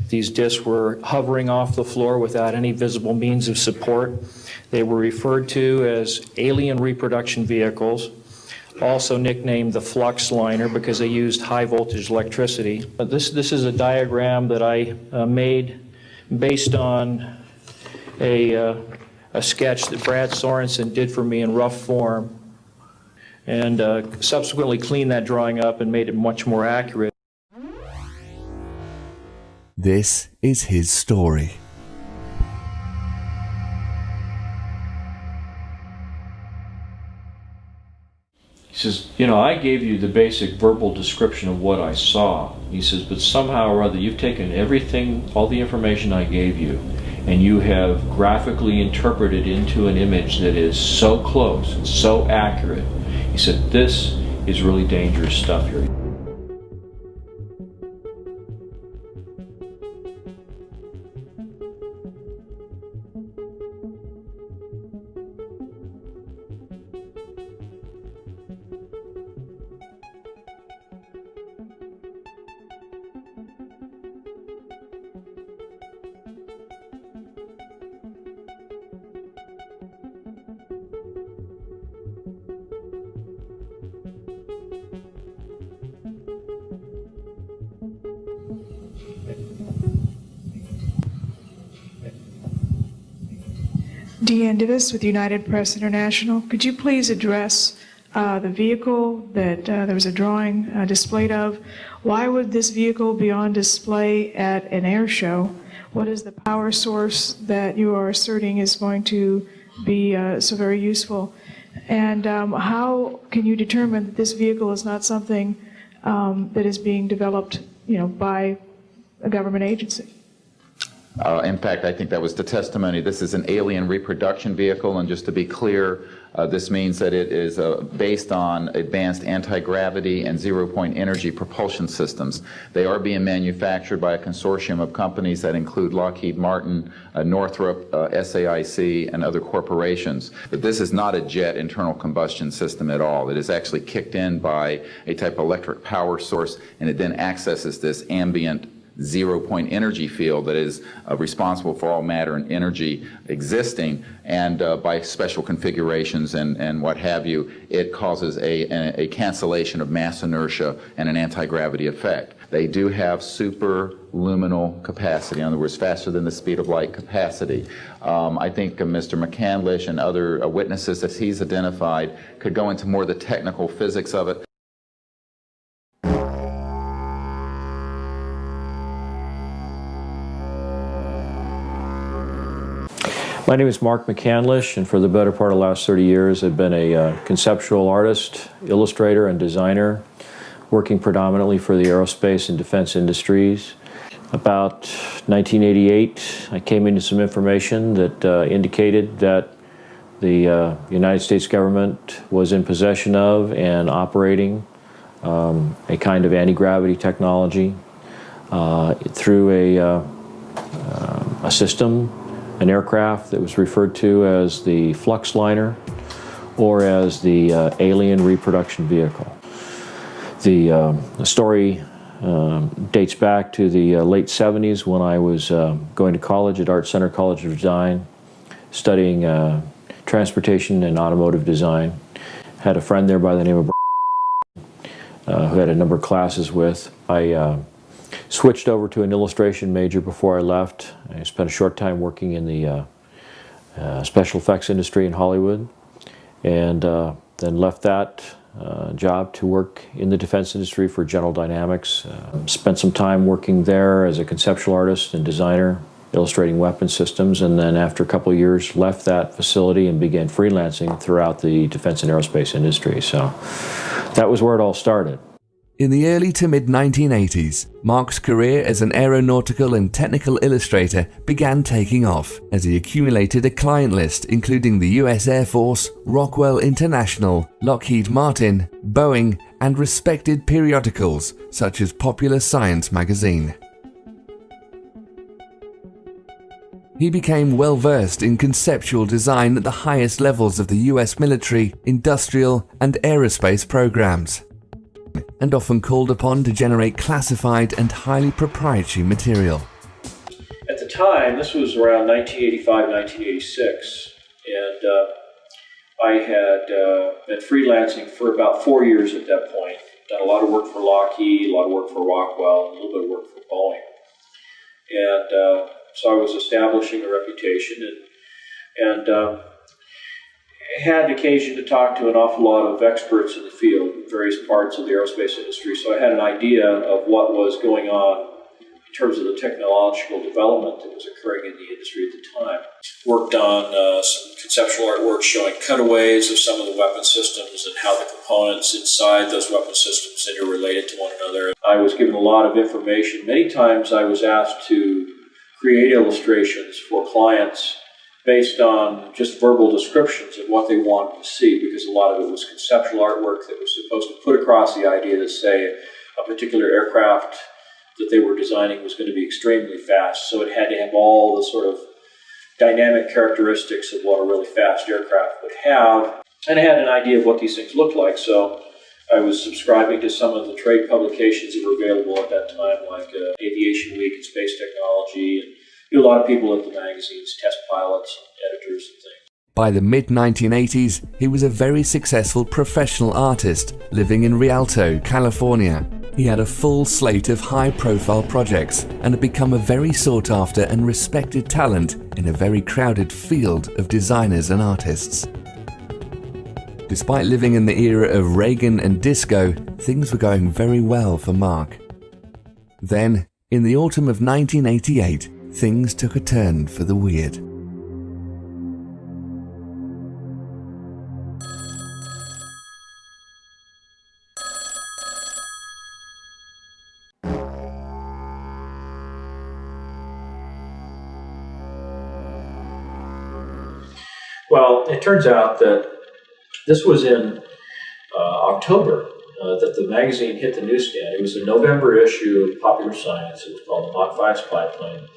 These discs were hovering off the floor without any visible means of support. They were referred to as alien reproduction vehicles, also nicknamed the Flux liner because they used high voltage electricity. This is a diagram that I made based on a sketch that Brad Sorensen did for me in rough form, and subsequently cleaned that drawing up and made it much more accurate. This is his story. He says, you know, I gave you the basic verbal description of what I saw. He says, but somehow or other you've taken everything, all the information I gave you, and you have graphically interpreted into an image that is so close, so accurate. He said, this is really dangerous stuff here. Deanne Divis with United Press International. Could you please address the vehicle that there was a drawing displayed of? Why would this vehicle be on display at an air show? What is the power source that you are asserting is going to be so very useful? And how can you determine that this vehicle is not something that is being developed, by a government agency? In fact, I think that was the testimony. This is an alien reproduction vehicle, and just to be clear, this means that it is based on advanced anti-gravity and zero-point energy propulsion systems. They are being manufactured by a consortium of companies that include Lockheed Martin, Northrop, SAIC, and other corporations. But this is not a jet internal combustion system at all. It is actually kicked in by a type of electric power source, and it then accesses this ambient zero-point energy field that is responsible for all matter and energy existing, and by special configurations and what have you, it causes a cancellation of mass inertia and an anti-gravity effect. They do have superluminal capacity, in other words, faster than the speed of light capacity. I think Mr. McCandlish and other witnesses that he's identified could go into more of the technical physics of it. My name is Mark McCandlish, and for the better part of the last 30 years I've been a conceptual artist, illustrator, and designer, working predominantly for the aerospace and defense industries. About 1988, I came into some information that indicated that the United States government was in possession of and operating a kind of anti-gravity technology through a system, an aircraft that was referred to as the Flux liner or as the alien reproduction vehicle. The story dates back to the late 70s when I was going to college at Art Center College of Design, studying transportation and automotive design. Had a friend there by the name of who had a number of classes with. I switched over to an illustration major before I left. I spent a short time working in the special effects industry in Hollywood, and then left that job to work in the defense industry for General Dynamics. Spent some time working there as a conceptual artist and designer, illustrating weapon systems, and then after a couple of years left that facility and began freelancing throughout the defense and aerospace industry. So that was where it all started. In the early to mid-1980s, Mark's career as an aeronautical and technical illustrator began taking off as he accumulated a client list including the US Air Force, Rockwell International, Lockheed Martin, Boeing, and respected periodicals such as Popular Science magazine. He became well versed in conceptual design at the highest levels of the US military, industrial, and aerospace programs. and often called upon to generate classified and highly proprietary material. At the time, this was around 1985, 1986, and I had been freelancing for about 4 years at that point. Done a lot of work for Lockheed, a lot of work for Rockwell, and a little bit of work for Boeing. And so I was establishing a reputation and had occasion to talk to an awful lot of experts in the field, in various parts of the aerospace industry. So I had an idea of what was going on in terms of the technological development that was occurring in the industry at the time. Worked on some conceptual artwork showing cutaways of some of the weapon systems and how the components inside those weapon systems interrelated to one another. I was given a lot of information. Many times I was asked to create illustrations for clients based on just verbal descriptions of what they wanted to see, because a lot of it was conceptual artwork that was supposed to put across the idea that, say, a particular aircraft that they were designing was going to be extremely fast. So it had to have all the sort of dynamic characteristics of what a really fast aircraft would have. And I had an idea of what these things looked like. So I was subscribing to some of the trade publications that were available at that time, like Aviation Week and Space Technology, and knew a lot of people at the magazines, test pilots, editors, and things. By the mid-1980s, he was a very successful professional artist living in Rialto, California. He had a full slate of high-profile projects and had become a very sought-after and respected talent in a very crowded field of designers and artists. Despite living in the era of Reagan and disco, things were going very well for Mark. Then, in the autumn of 1988, things took a turn for the weird. Well, it turns out that this was in October that the magazine hit the newsstand. It was a November issue of Popular Science. It was called the Mach 5 Spy Plane.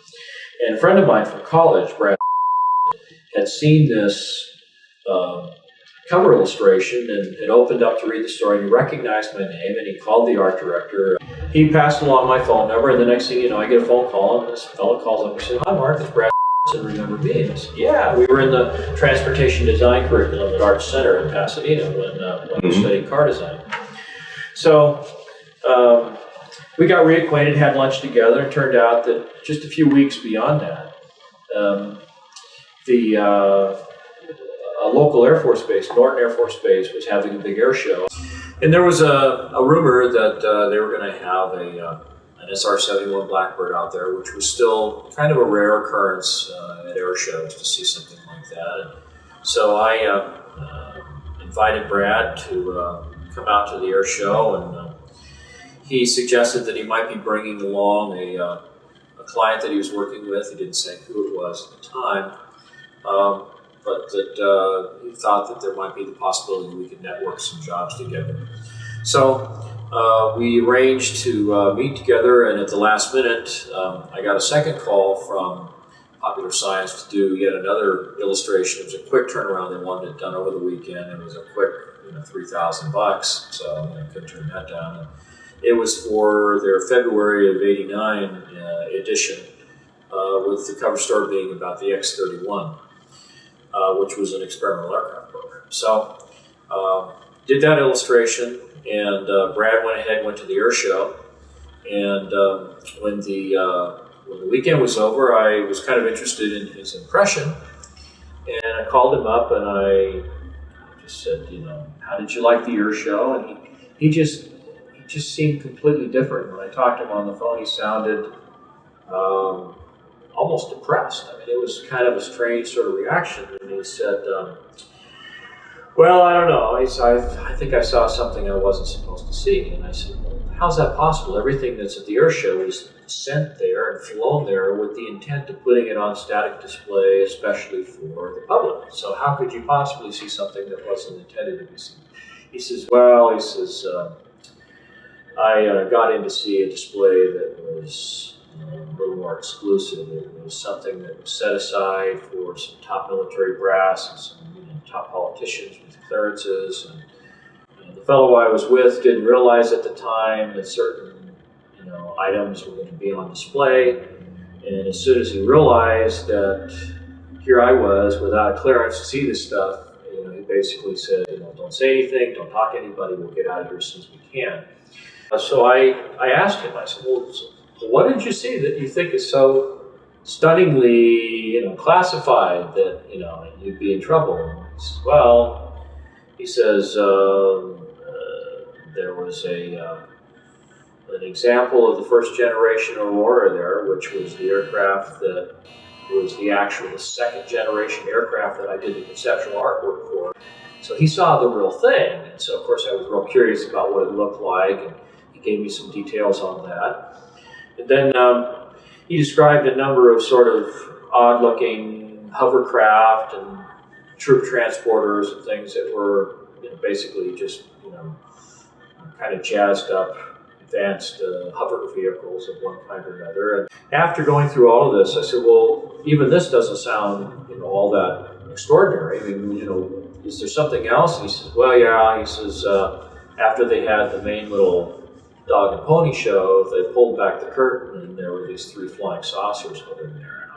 And a friend of mine from college, Brad, had seen this cover illustration and had opened up to read the story, and he recognized my name, and he called the art director. He passed along my phone number, and the next thing you know, I get a phone call, and this fellow calls up and said, "Hi, Mark, it's Brad. And remember me?" And I said, "Yeah, we were in the transportation design curriculum at Art Center in Pasadena when we studied car design." So we got reacquainted, had lunch together, and it turned out that just a few weeks beyond that, a local Air Force base, Norton Air Force Base, was having a big air show. And there was a rumor that they were going to have an SR-71 Blackbird out there, which was still kind of a rare occurrence at air shows to see something like that. And so I invited Brad to come out to the air show, and he suggested that he might be bringing along a client that he was working with. He didn't say who it was at the time, but that he thought that there might be the possibility we could network some jobs together. So we arranged to meet together, and at the last minute, I got a second call from Popular Science to do yet another illustration. It was a quick turnaround. They wanted it done over the weekend. It was a quick, $3,000, so I couldn't turn that down. And it was for their February of '89 edition, with the cover story being about the X-31, which was an experimental aircraft program. So did that illustration, and Brad went ahead and went to the air show. And when the weekend was over, I was kind of interested in his impression, and I called him up and I just said, "How did you like the air show?" And he just seemed completely different. When I talked to him on the phone, he sounded almost depressed. I mean, it was kind of a strange sort of reaction. And he said, "Well, I don't know. I think I saw something I wasn't supposed to see." And I said, "Well, how's that possible? Everything that's at the air show is sent there and flown there with the intent of putting it on static display, especially for the public. So how could you possibly see something that wasn't intended to be seen?" He says, I got in to see a display that was a little more exclusive. It was something that was set aside for some top military brass and some top politicians with clearances. And the fellow I was with didn't realize at the time that certain, items were going to be on display. And as soon as he realized that here I was without a clearance to see this stuff, he basically said, don't say anything, don't talk to anybody, we'll get out of here as soon as we can. So I asked him, I said, well, so what did you see that you think is so stunningly, classified that, you'd be in trouble? And he says, well, he says, there was an example of the first generation Aurora there, which was the aircraft that was the second generation aircraft that I did the conceptual artwork for. So he saw the real thing, and so of course I was real curious about what it looked like, and he gave me some details on that. And then he described a number of sort of odd-looking hovercraft and troop transporters and things that were basically just kind of jazzed up advanced hover vehicles of one kind or another. And after going through all of this, I said, well, even this doesn't sound, all that extraordinary. I mean, is there something else? And he says, well, yeah. He says, after they had the main little dog and pony show, they pulled back the curtain and there were these 3 flying saucers hovering there. And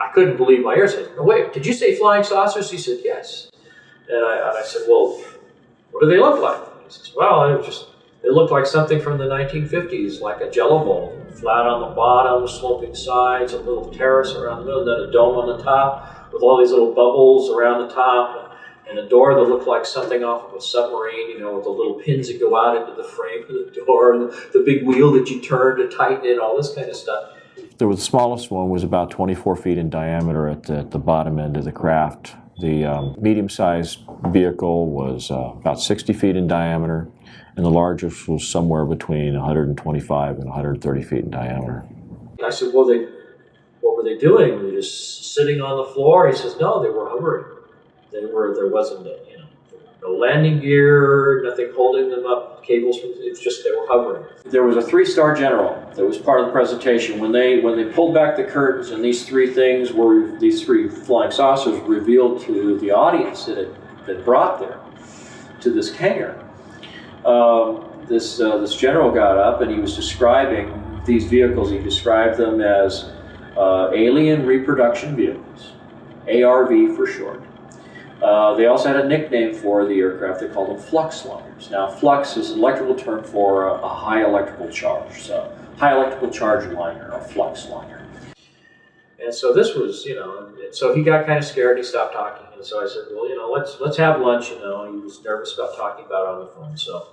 I couldn't believe my ears. I said, no, wait, did you say flying saucers? He said, yes. And I said, well, what do they look like? He says, well, it looked like something from the 1950s, like a jello bowl, flat on the bottom, sloping sides, a little terrace around the middle, and then a dome on the top with all these little bubbles around the top, and a door that looked like something off of a submarine, with the little pins that go out into the frame of the door, and the big wheel that you turn to tighten it, all this kind of stuff. The smallest one was about 24 feet in diameter at the bottom end of the craft. The medium-sized vehicle was about 60 feet in diameter, and the largest was somewhere between 125 and 130 feet in diameter. I said, well, what were they doing? Were they just sitting on the floor? He says, no, they were hovering. There wasn't no landing gear, nothing holding them up, cables. It's just they were hovering. There was a 3-star general that was part of the presentation. When they pulled back the curtains and these 3 flying saucers revealed to the audience that had been brought there to this hangar. This general got up and he was describing these vehicles. He described them as alien reproduction vehicles, ARV for short. They also had a nickname for the aircraft. They called them Flux liners. Now, flux is an electrical term for a high electrical charge. So, high electrical charge liner, a flux liner. And so this was, so he got kind of scared. He stopped talking. And so I said, well, let's have lunch. He was nervous about talking about it on the phone. So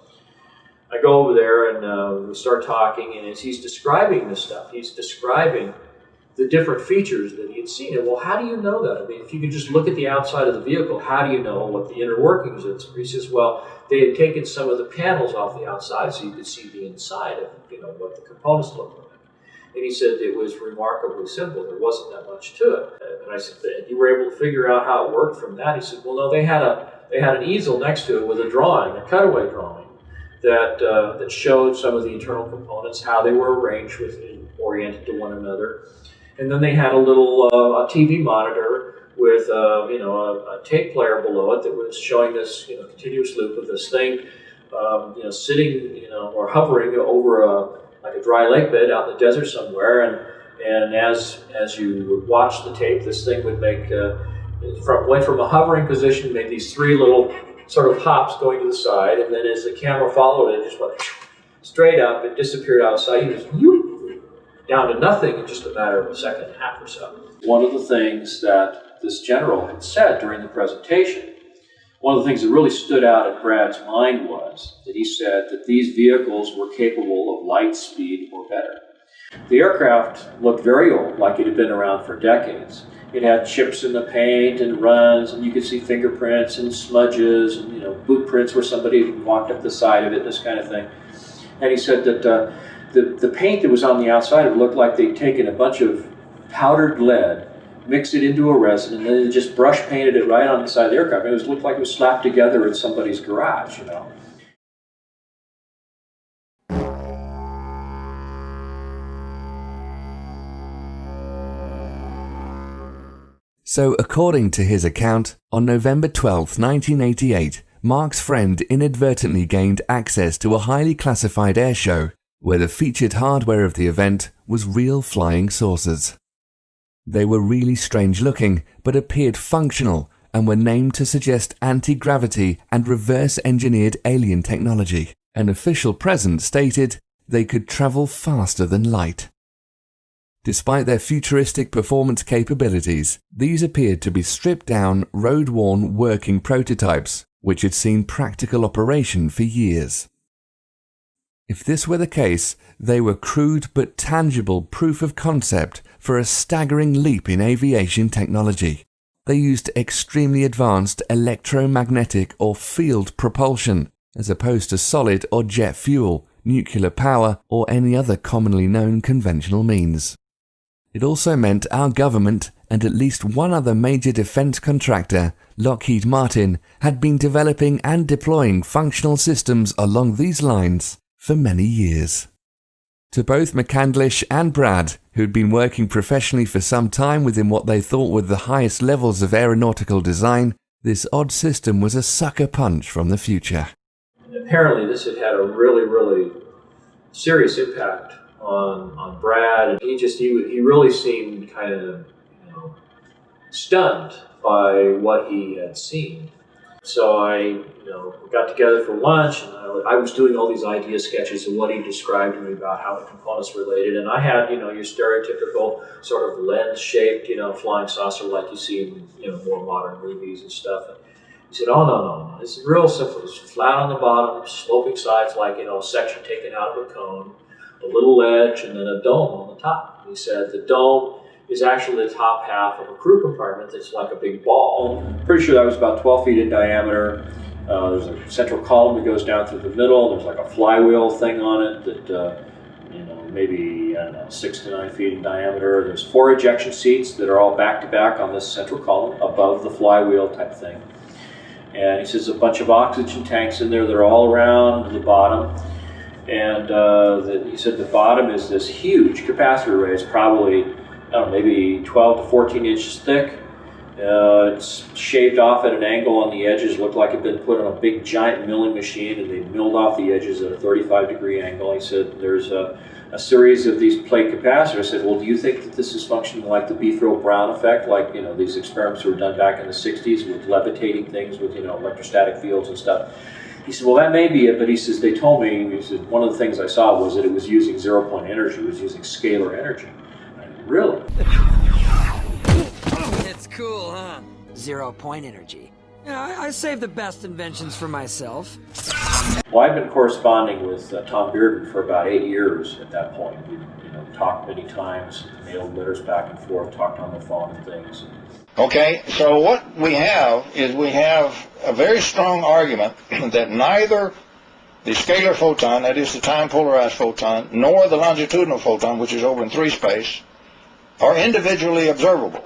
I go over there and we start talking. And as he's describing this stuff, he's describing the different features that he had seen. And well, how do you know that? I mean, if you could just look at the outside of the vehicle, how do you know what the inner workings is? He says, well, they had taken some of the panels off the outside so you could see the inside of, what the components looked like. And he said it was remarkably simple. There wasn't that much to it. And I said, you were able to figure out how it worked from that? He said, well, no, they had an easel next to it with a drawing, a cutaway drawing, that showed some of the internal components, how they were arranged oriented to one another. And then they had a little a TV monitor with a tape player below it that was showing this continuous loop of this thing sitting or hovering over like a dry lake bed out in the desert somewhere, and as you would watch the tape, this thing would went from a hovering position, made these 3 little sort of hops going to the side, and then as the camera followed it, just went straight up. It disappeared outside. It was down to nothing in just a matter of a second and a half or so. One of the things that this general had said during the presentation, one of the things that really stood out in Brad's mind was that he said that these vehicles were capable of light speed or better. The aircraft looked very old, like it had been around for decades. It had chips in the paint and runs, and you could see fingerprints and smudges and boot prints where somebody had walked up the side of it, this kind of thing. And he said that the paint that was on the outside, it looked like they'd taken a bunch of powdered lead, mixed it into a resin, and then just brush painted it right on the side of the aircraft. It looked like it was slapped together in somebody's garage, So, according to his account, on November 12, 1988, Mark's friend inadvertently gained access to a highly classified airshow where the featured hardware of the event was real flying saucers. They were really strange looking, but appeared functional and were named to suggest anti-gravity and reverse-engineered alien technology. An official present stated they could travel faster than light. Despite their futuristic performance capabilities, these appeared to be stripped-down, road-worn working prototypes, which had seen practical operation for years. If this were the case, they were crude but tangible proof of concept for a staggering leap in aviation technology. They used extremely advanced electromagnetic or field propulsion, as opposed to solid or jet fuel, nuclear power, or any other commonly known conventional means. It also meant our government and at least one other major defense contractor, Lockheed Martin, had been developing and deploying functional systems along these lines for many years. To both McCandlish and Brad, who'd been working professionally for some time within what they thought were the highest levels of aeronautical design, this odd system was a sucker punch from the future. Apparently this had had a really serious impact on Brad, and he really seemed kind of stunned by what he had seen. So I got together for lunch, and I was doing all these idea sketches of what he described to me about how the components related, and I had your stereotypical sort of lens-shaped flying saucer like you see in more modern movies and stuff. And he said, "Oh no, it's real simple. It's flat on the bottom, sloping sides like a section taken out of a cone, a little ledge, and then a dome on the top." He said the dome is actually the top half of a crew compartment that's like a big ball. Pretty sure that was about 12 feet in diameter. There's a central column that goes down through the middle. There's like a flywheel thing on it that maybe 6 to 9 feet in diameter. There's 4 ejection seats that are all back to back on this central column above the flywheel type thing. And he says a bunch of oxygen tanks in there. They're all around the bottom. And he said the bottom is this huge capacitor array. It's probably maybe 12 to 14 inches thick. It's shaved off at an angle on the edges, looked like it had been put on a big giant milling machine, and they milled off the edges at a 35-degree angle. He said there's a series of these plate capacitors. I said, well, do you think that this is functioning like the Beefrel-Brown effect, like these experiments were done back in the 60s with levitating things with electrostatic fields and stuff? He said, well, that may be it, but he says, they told me, he said, one of the things I saw was that it was using zero-point energy, it was using scalar energy. Really? It's cool, huh? 0-point energy. I save the best inventions for myself. Well, I've been corresponding with Tom Bearden for about 8 years at that point. We talked many times, mailed letters back and forth, talked on the phone and things. Okay, so what we have is a very strong argument that neither the scalar photon, that is the time-polarized photon, nor the longitudinal photon, which is over in 3 space, are individually observable.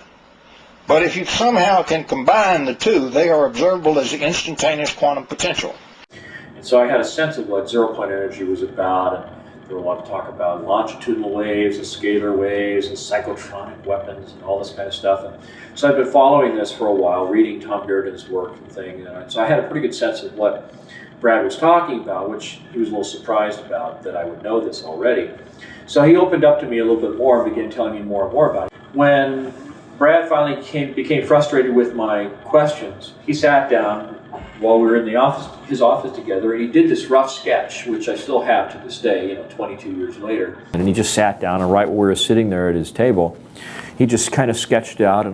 But if you somehow can combine the two, they are observable as the instantaneous quantum potential. And so I had a sense of what zero-point energy was about, and there were a lot of talk about longitudinal waves and scalar waves and cyclotronic weapons and all this kind of stuff. And so I've been following this for a while, reading Tom Bearden's work and things. And so I had a pretty good sense of what Brad was talking about, which he was a little surprised about that I would know this already. So he opened up to me a little bit more and began telling me more and more about it. When Brad finally became frustrated with my questions, he sat down while we were in his office together, and he did this rough sketch, which I still have to this day, 22 years later. And he just sat down, and right where we were sitting there at his table, he just kind of sketched out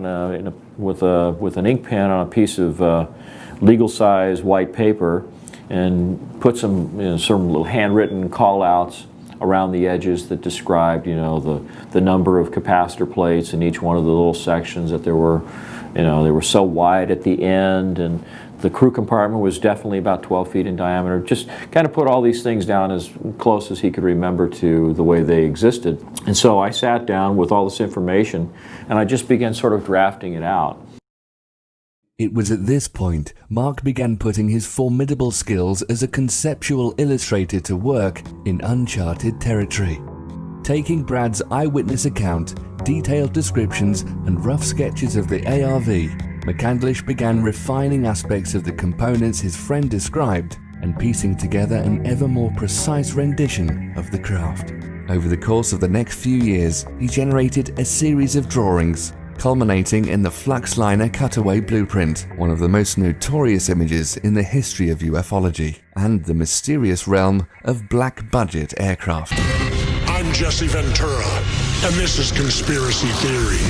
with an ink pen on a piece of legal-size white paper, and put some little handwritten call-outs around the edges that described, the number of capacitor plates in each one of the little sections, that there were, they were so wide at the end, and the crew compartment was definitely about 12 feet in diameter. Just kind of put all these things down as close as he could remember to the way they existed. And so I sat down with all this information, and I just began sort of drafting it out. It was at this point Mark began putting his formidable skills as a conceptual illustrator to work in uncharted territory. Taking Brad's eyewitness account, detailed descriptions, and rough sketches of the ARV, McCandlish began refining aspects of the components his friend described and piecing together an ever more precise rendition of the craft. Over the course of the next few years, he generated a series of drawings, culminating in the Flux liner cutaway blueprint, one of the most notorious images in the history of ufology, and the mysterious realm of black-budget aircraft. I'm Jesse Ventura, and this is Conspiracy Theory.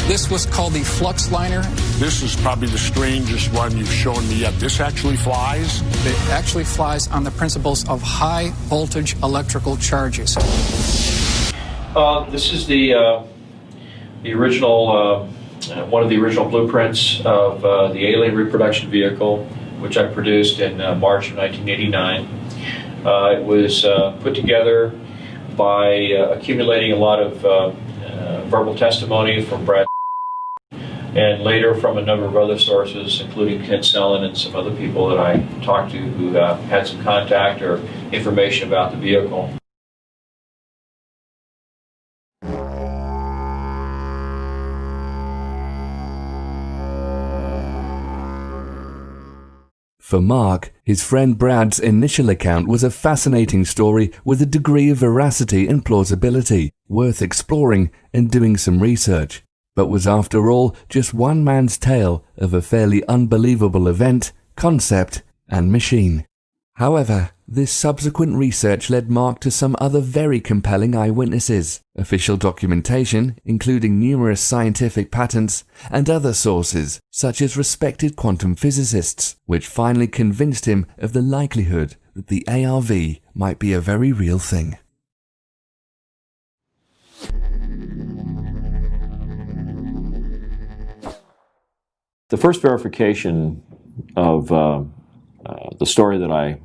This was called the Flux liner. This is probably the strangest one you've shown me yet. This actually flies? It actually flies on the principles of high voltage electrical charges. This is the original, one of the original blueprints of the alien reproduction vehicle, which I produced in March of 1989. It was put together by accumulating a lot of verbal testimony from Brad and later from a number of other sources, including Ken Sellen and some other people that I talked to who had some contact or information about the vehicle. For Mark, his friend Brad's initial account was a fascinating story with a degree of veracity and plausibility, worth exploring and doing some research, but was after all just one man's tale of a fairly unbelievable event, concept, and machine. However, this subsequent research led Mark to some other very compelling eyewitnesses, official documentation, including numerous scientific patents, and other sources, such as respected quantum physicists, which finally convinced him of the likelihood that the ARV might be a very real thing. The first verification of the story that I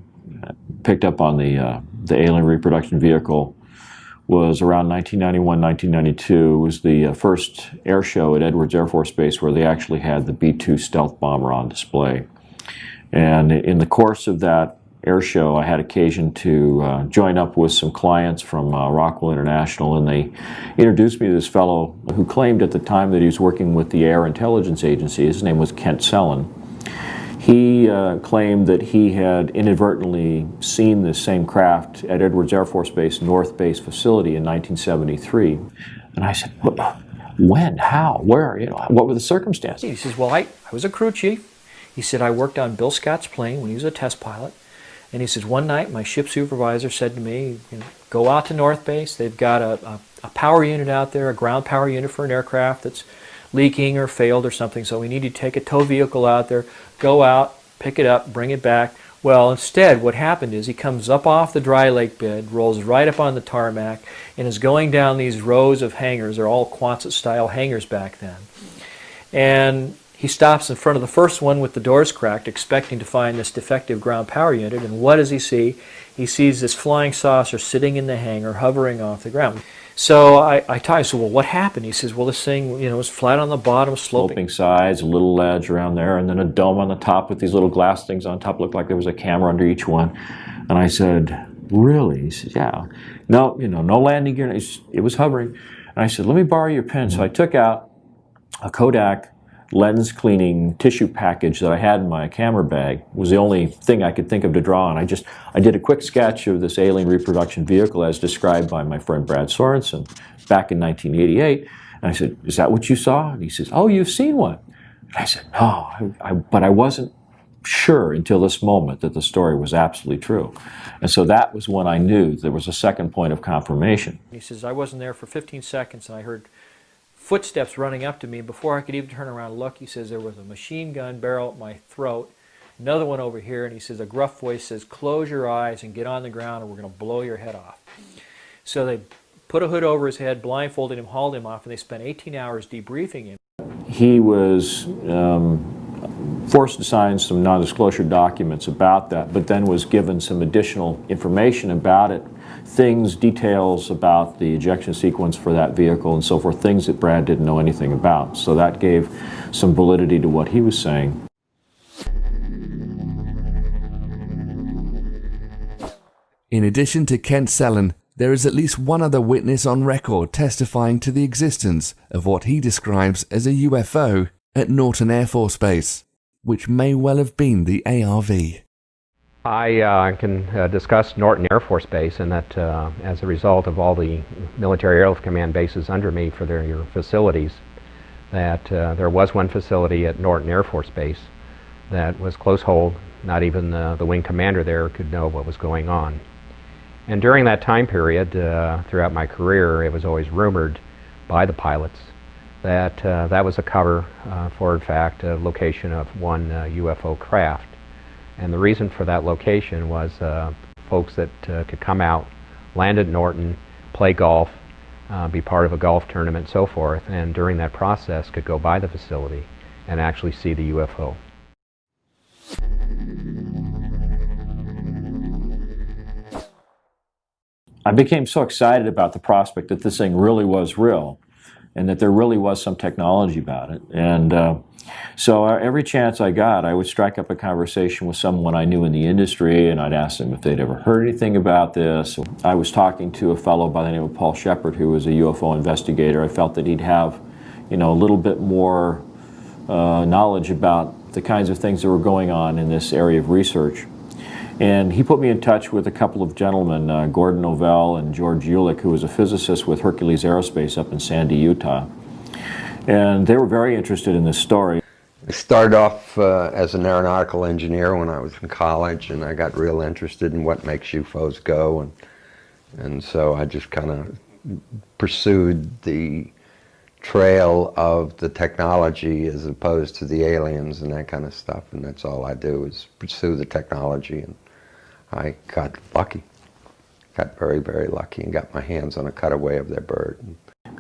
picked up on the alien reproduction vehicle was around 1991, 1992. It was the first air show at Edwards Air Force Base where they actually had the B-2 stealth bomber on display. And in the course of that air show, I had occasion to join up with some clients from Rockwell International, and they introduced me to this fellow who claimed at the time that he was working with the Air Intelligence Agency. His name was Kent Sellen. He claimed that he had inadvertently seen this same craft at Edwards Air Force Base North Base facility in 1973. And I said, when, how, where, what were the circumstances? He says, well, I was a crew chief. He said, I worked on Bill Scott's plane when he was a test pilot. And he says, one night my ship supervisor said to me, go out to North Base. They've got a power unit out there, a ground power unit for an aircraft that's leaking or failed or something, so we need to take a tow vehicle out there, go out, pick it up, bring it back. Well, instead, what happened is he comes up off the dry lake bed, rolls right up on the tarmac, and is going down these rows of hangars. They're all Quonset-style hangars back then. And he stops in front of the first one with the doors cracked, expecting to find this defective ground power unit, and what does he see? He sees this flying saucer sitting in the hangar, hovering off the ground. So I said, well, what happened? He says, well, this thing, was flat on the bottom, sloping sides, a little ledge around there, and then a dome on the top with these little glass things on top. Looked like there was a camera under each one. And I said, really? He said, yeah. No, no landing gear. It was hovering. And I said, let me borrow your pen. So I took out a Kodak lens cleaning tissue package that I had in my camera bag. It was the only thing I could think of to draw on. I did a quick sketch of this alien reproduction vehicle as described by my friend Brad Sorensen back in 1988. And I said, is that what you saw? And he says, oh, you've seen one. And I said, no, but I wasn't sure until this moment that the story was absolutely true. And so that was when I knew there was a second point of confirmation. He says, I wasn't there for 15 seconds and I heard footsteps running up to me. Before I could even turn around and look, he says, there was a machine gun barrel at my throat, another one over here, and he says, a gruff voice says, close your eyes and get on the ground or we're going to blow your head off. So they put a hood over his head, blindfolded him, hauled him off, and they spent 18 hours debriefing him. He was forced to sign some non-disclosure documents about that, but then was given some additional information about it, details about the ejection sequence for that vehicle and so forth, things that Brad didn't know anything about. So that gave some validity to what he was saying. In addition to Kent Sellen, there is at least one other witness on record testifying to the existence of what he describes as a UFO at Norton Air Force Base, which may well have been the ARV. I can discuss Norton Air Force Base, and that as a result of all the military airlift command bases under me for their facilities, that there was one facility at Norton Air Force Base that was close hold. Not even the wing commander there could know what was going on. And during that time period, throughout my career, it was always rumored by the pilots that that was a cover for, in fact, a location of one UFO craft. And the reason for that location was folks that could come out, land at Norton, play golf, be part of a golf tournament, and so forth, and during that process could go by the facility and actually see the UFO. I became so excited about the prospect that this thing really was real and that there really was some technology about it. And so every chance I got, I would strike up a conversation with someone I knew in the industry, and I'd ask them if they'd ever heard anything about this. I was talking to a fellow by the name of Paul Shepard, who was a UFO investigator. I felt that he'd have, a little bit more knowledge about the kinds of things that were going on in this area of research. And he put me in touch with a couple of gentlemen, Gordon Novell and George Ulick, who was a physicist with Hercules Aerospace up in Sandy, Utah. And they were very interested in this story. I started off as an aeronautical engineer when I was in college, and I got real interested in what makes UFOs go. And so I just kind of pursued the trail of the technology as opposed to the aliens and that kind of stuff. And that's all I do, is pursue the technology. And I got lucky, got very, very lucky, and got my hands on a cutaway of their bird.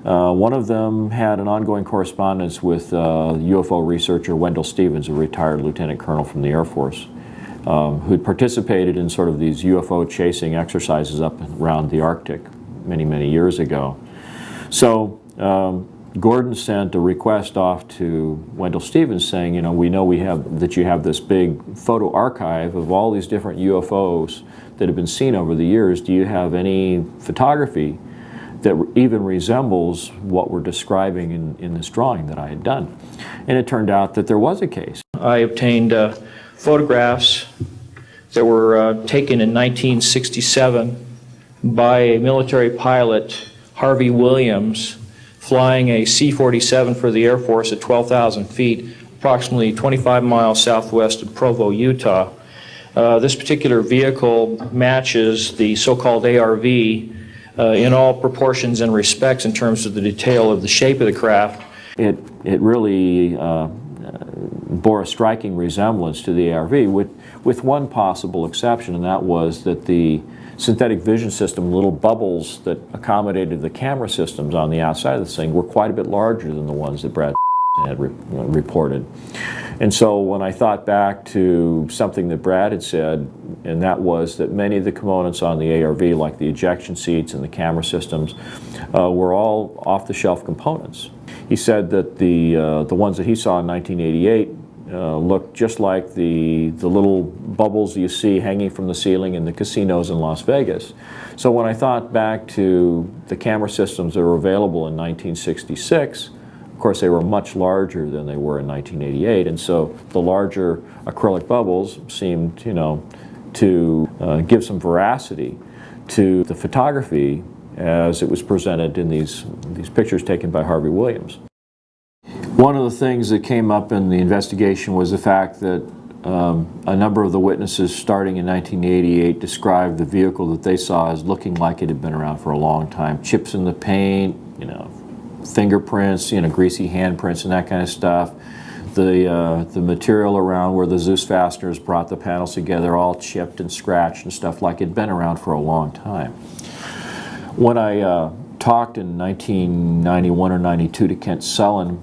One of them had an ongoing correspondence with UFO researcher Wendell Stevens, a retired lieutenant colonel from the Air Force, who'd participated in sort of these UFO chasing exercises up around the Arctic many, many years ago. So Gordon sent a request off to Wendell Stevens saying, we know that you have this big photo archive of all these different UFOs that have been seen over the years. Do you have any photography that even resembles what we're describing in this drawing that I had done? And it turned out that there was a case. I obtained photographs that were taken in 1967 by a military pilot, Harvey Williams, flying a C-47 for the Air Force at 12,000 feet, approximately 25 miles southwest of Provo, Utah. This particular vehicle matches the so-called ARV in all proportions and respects in terms of the detail of the shape of the craft. It really bore a striking resemblance to the ARV, with one possible exception, and that was that the synthetic vision system, little bubbles that accommodated the camera systems on the outside of this thing, were quite a bit larger than the ones that Brad had reported. And so when I thought back to something that Brad had said, and that was that many of the components on the ARV, like the ejection seats and the camera systems, were all off-the-shelf components. He said that the ones that he saw in 1988 looked just like the little bubbles you see hanging from the ceiling in the casinos in Las Vegas. So when I thought back to the camera systems that were available in 1966, of course they were much larger than they were in 1988, and so the larger acrylic bubbles seemed, to give some veracity to the photography as it was presented in these pictures taken by Harvey Williams. One of the things that came up in the investigation was the fact that a number of the witnesses starting in 1988 described the vehicle that they saw as looking like it had been around for a long time. Chips in the paint, fingerprints, greasy handprints and that kind of stuff. The material around where the Zeus fasteners brought the panels together, all chipped and scratched and stuff, like it had been around for a long time. When I talked in 1991 or 92 to Kent Sullen,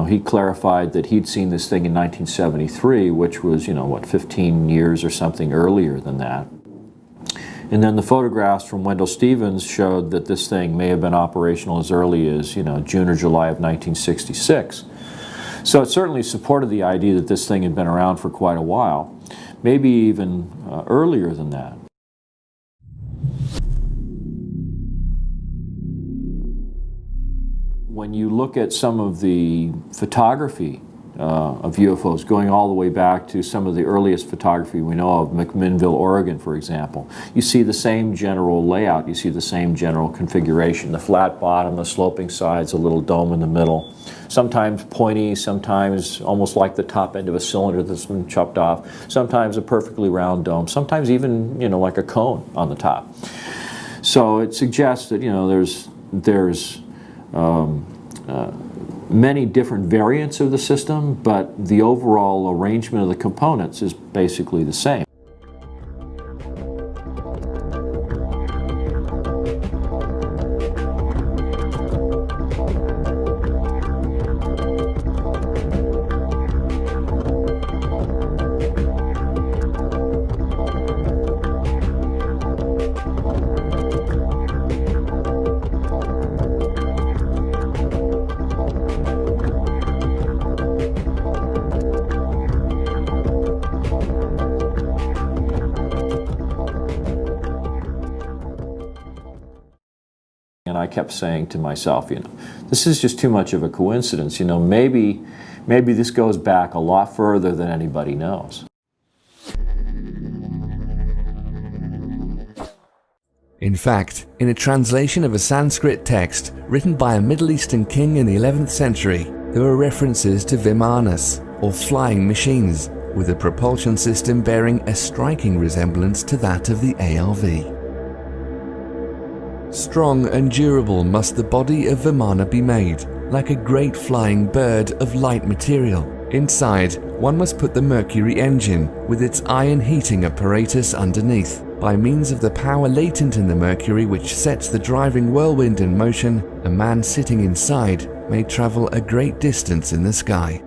he clarified that he'd seen this thing in 1973, which was, 15 years or something earlier than that. And then the photographs from Wendell Stevens showed that this thing may have been operational as early as, June or July of 1966. So it certainly supported the idea that this thing had been around for quite a while, maybe even earlier than that. When you look at some of the photography of UFOs, going all the way back to some of the earliest photography we know of, McMinnville, Oregon, for example, you see the same general layout, you see the same general configuration, the flat bottom, the sloping sides, a little dome in the middle, sometimes pointy, sometimes almost like the top end of a cylinder that's been chopped off, sometimes a perfectly round dome, sometimes even, you know, like a cone on the top. So it suggests that, you know, there's many different variants of the system, but the overall arrangement of the components is basically the same. And I kept saying to myself, you know, this is just too much of a coincidence. You know, maybe this goes back a lot further than anybody knows. In fact, in a translation of a Sanskrit text written by a Middle Eastern king in the 11th century, there were references to Vimanas, or flying machines, with a propulsion system bearing a striking resemblance to that of the ARV. Strong and durable must the body of Vimana be made, like a great flying bird of light material. Inside, one must put the Mercury engine, with its iron heating apparatus underneath. By means of the power latent in the Mercury which sets the driving whirlwind in motion, a man sitting inside may travel a great distance in the sky.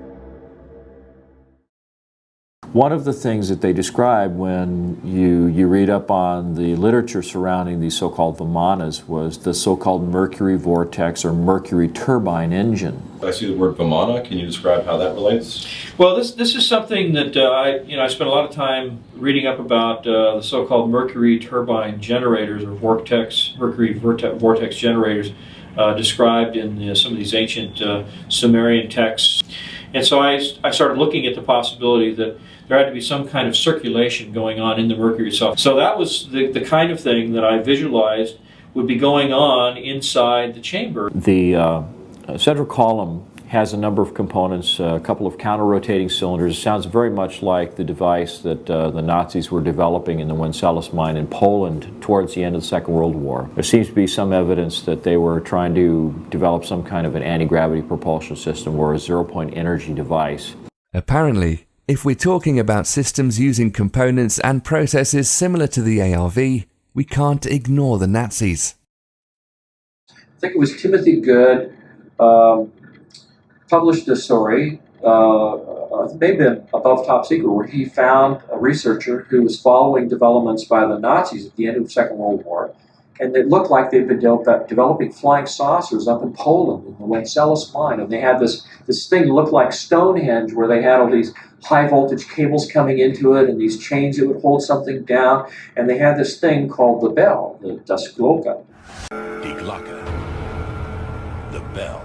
One of the things that they describe when you read up on the literature surrounding these so-called Vimanas was the so-called Mercury vortex or Mercury turbine engine. I see the word Vimana. Can you describe how that relates? Well, this is something that I spent a lot of time reading up about the so-called Mercury turbine generators or Mercury vortex generators described in some of these ancient Sumerian texts. And so I started looking at the possibility that there had to be some kind of circulation going on in the Mercury itself. So that was the kind of thing that I visualized would be going on inside the chamber. The central column has a number of components, a couple of counter-rotating cylinders. It sounds very much like the device that the Nazis were developing in the Wenceslas mine in Poland towards the end of the Second World War. There seems to be some evidence that they were trying to develop some kind of an anti-gravity propulsion system or a zero-point energy device. Apparently, if we're talking about systems using components and processes similar to the ARV, we can't ignore the Nazis. I think it was Timothy Good published a story, maybe above top secret, where he found a researcher who was following developments by the Nazis at the end of the Second World War, and it looked like they'd been developing flying saucers up in Poland in the Wenceslas mine, and they had this thing that looked like Stonehenge, where they had all these high voltage cables coming into it and these chains that would hold something down, and they had this thing called the bell, the Das Glocke. Die Glocke. The bell.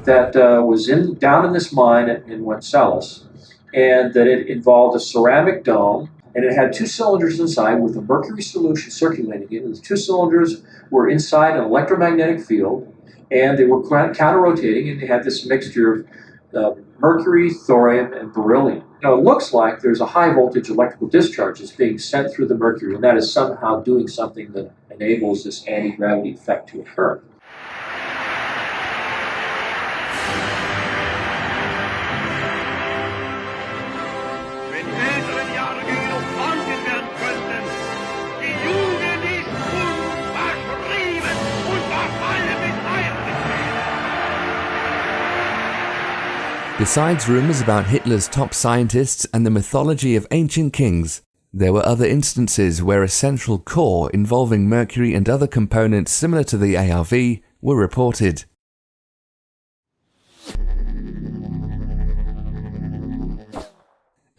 That was down in this mine in Wenceslas, and that it involved a ceramic dome, and it had two cylinders inside with a mercury solution circulating in it. The two cylinders were inside an electromagnetic field, and they were counter-rotating, and they had this mixture of mercury, thorium, and beryllium. Now, it looks like there's a high-voltage electrical discharge that's being sent through the mercury, and that is somehow doing something that enables this anti-gravity effect to occur. Besides rumors about Hitler's top scientists and the mythology of ancient kings, there were other instances where a central core involving mercury and other components similar to the ARV were reported.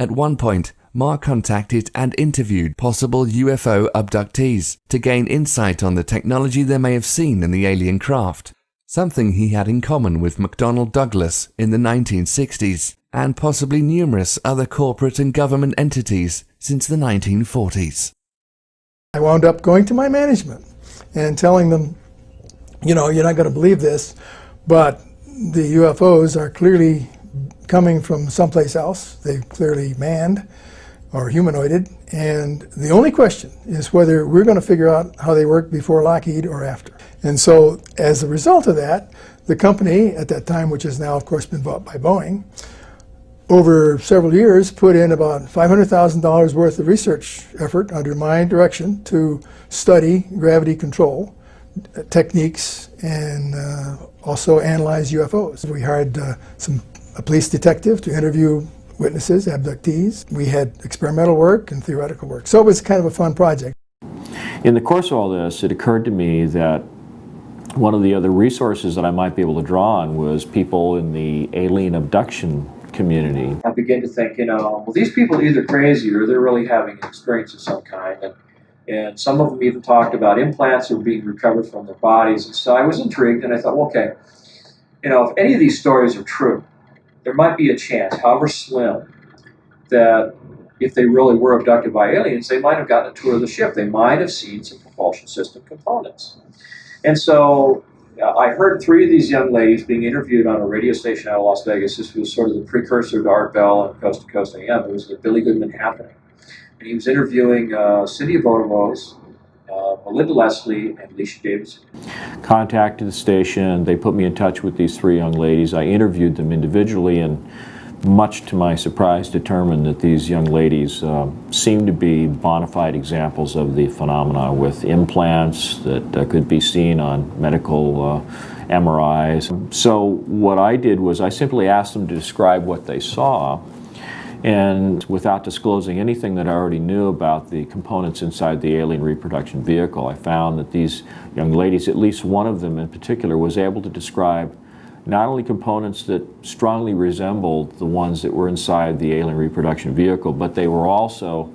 At one point, Mark contacted and interviewed possible UFO abductees to gain insight on the technology they may have seen in the alien craft. something he had in common with McDonnell Douglas in the 1960s, and possibly numerous other corporate and government entities since the 1940s. I wound up going to my management and telling them, you know, you're not going to believe this, but the UFOs are clearly coming from someplace else. They're clearly manned or humanoided, and the only question is whether we're going to figure out how they work before Lockheed or after. And so as a result of that, the company at that time, which has now of course been bought by Boeing, over several years put in about $500,000 worth of research effort under my direction to study gravity control techniques and also analyze UFOs. We hired a police detective to interview witnesses, abductees. We had experimental work and theoretical work. So it was kind of a fun project. In the course of all this, it occurred to me that one of the other resources that I might be able to draw on was people in the alien abduction community. I began to think, well, these people are either crazy or they're really having an experience of some kind. And some of them even talked about implants that were being recovered from their bodies. And so I was intrigued, and I thought, well, okay, if any of these stories are true, there might be a chance, however slim, that if they really were abducted by aliens, they might have gotten a tour of the ship. They might have seen some propulsion system components. And so I heard three of these young ladies being interviewed on a radio station out of Las Vegas. This was sort of the precursor to Art Bell and Coast to Coast AM. It was the Billy Goodman Happening. And he was interviewing Cindy Vodovos, Melinda Leslie, and Alicia Davidson. Contacted the station. They put me in touch with these three young ladies. I interviewed them individually, and much to my surprise determined that these young ladies seemed to be bona fide examples of the phenomena, with implants that could be seen on medical MRIs. So what I did was I simply asked them to describe what they saw, and without disclosing anything that I already knew about the components inside the alien reproduction vehicle, I found that these young ladies, at least one of them in particular, was able to describe not only components that strongly resembled the ones that were inside the alien reproduction vehicle, but they were also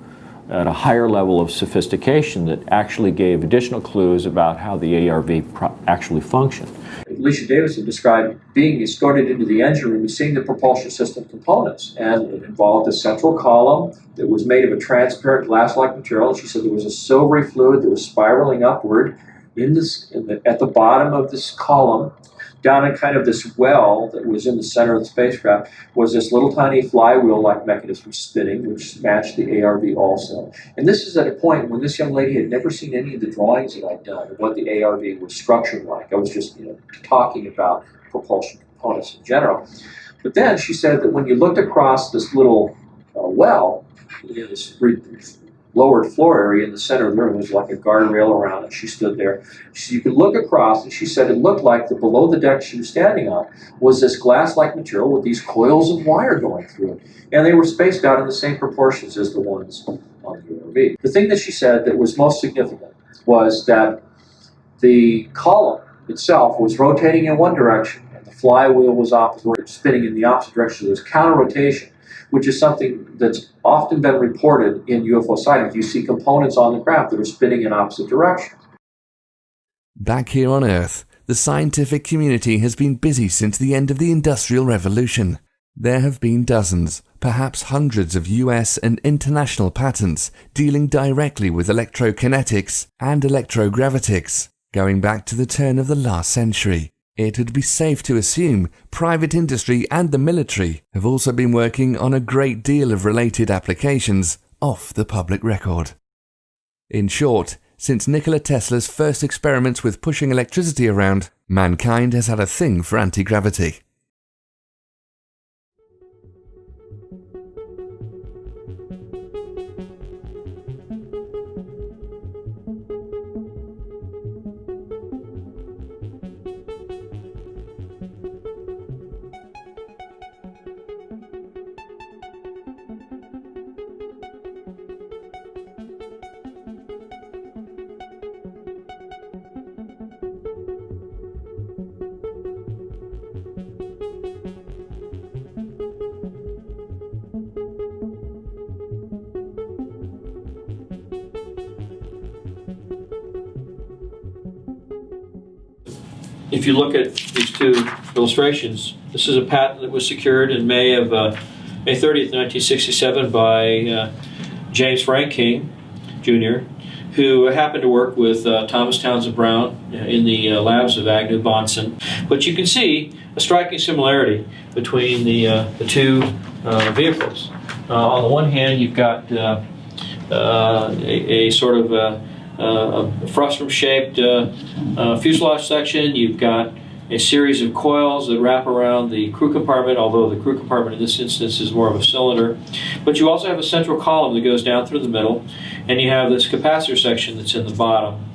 at a higher level of sophistication that actually gave additional clues about how the ARV actually functioned. Alicia Davidson described being escorted into the engine room and seeing the propulsion system components. And it involved a central column that was made of a transparent glass-like material. She said there was a silvery fluid that was spiraling upward at the bottom of this column. Down in kind of this well that was in the center of the spacecraft was this little tiny flywheel-like mechanism spinning, which matched the ARV also. And this is at a point when this young lady had never seen any of the drawings that I'd done of what the ARV was structured like. I was just talking about propulsion components in general. But then she said that when you looked across this little well, this lowered floor area in the center of the room, was like a guardrail around it. She stood there. So you could look across, and she said it looked like below the deck she was standing on was this glass-like material with these coils of wire going through it. And they were spaced out in the same proportions as the ones on the ARV. The thing that she said that was most significant was that the column itself was rotating in one direction, and the flywheel was spinning in the opposite direction. There was counter-rotation, which is something that's often been reported in UFO sightings. You see components on the craft that are spinning in opposite directions. Back here on Earth, the scientific community has been busy since the end of the Industrial Revolution. There have been dozens, perhaps hundreds of US and international patents dealing directly with electrokinetics and electrogravitics, going back to the turn of the last century. It would be safe to assume private industry and the military have also been working on a great deal of related applications off the public record. In short, since Nikola Tesla's first experiments with pushing electricity around, mankind has had a thing for anti-gravity. if you look at these two illustrations, this is a patent that was secured in May 30th, 1967 by James Frank King, Jr., who happened to work with Thomas Townsend Brown in the labs of Agnew Bonson. But you can see a striking similarity between the two vehicles. On the one hand, you've got a sort of a frustrum-shaped fuselage section. You've got a series of coils that wrap around the crew compartment, although the crew compartment in this instance is more of a cylinder. But you also have a central column that goes down through the middle, and you have this capacitor section that's in the bottom.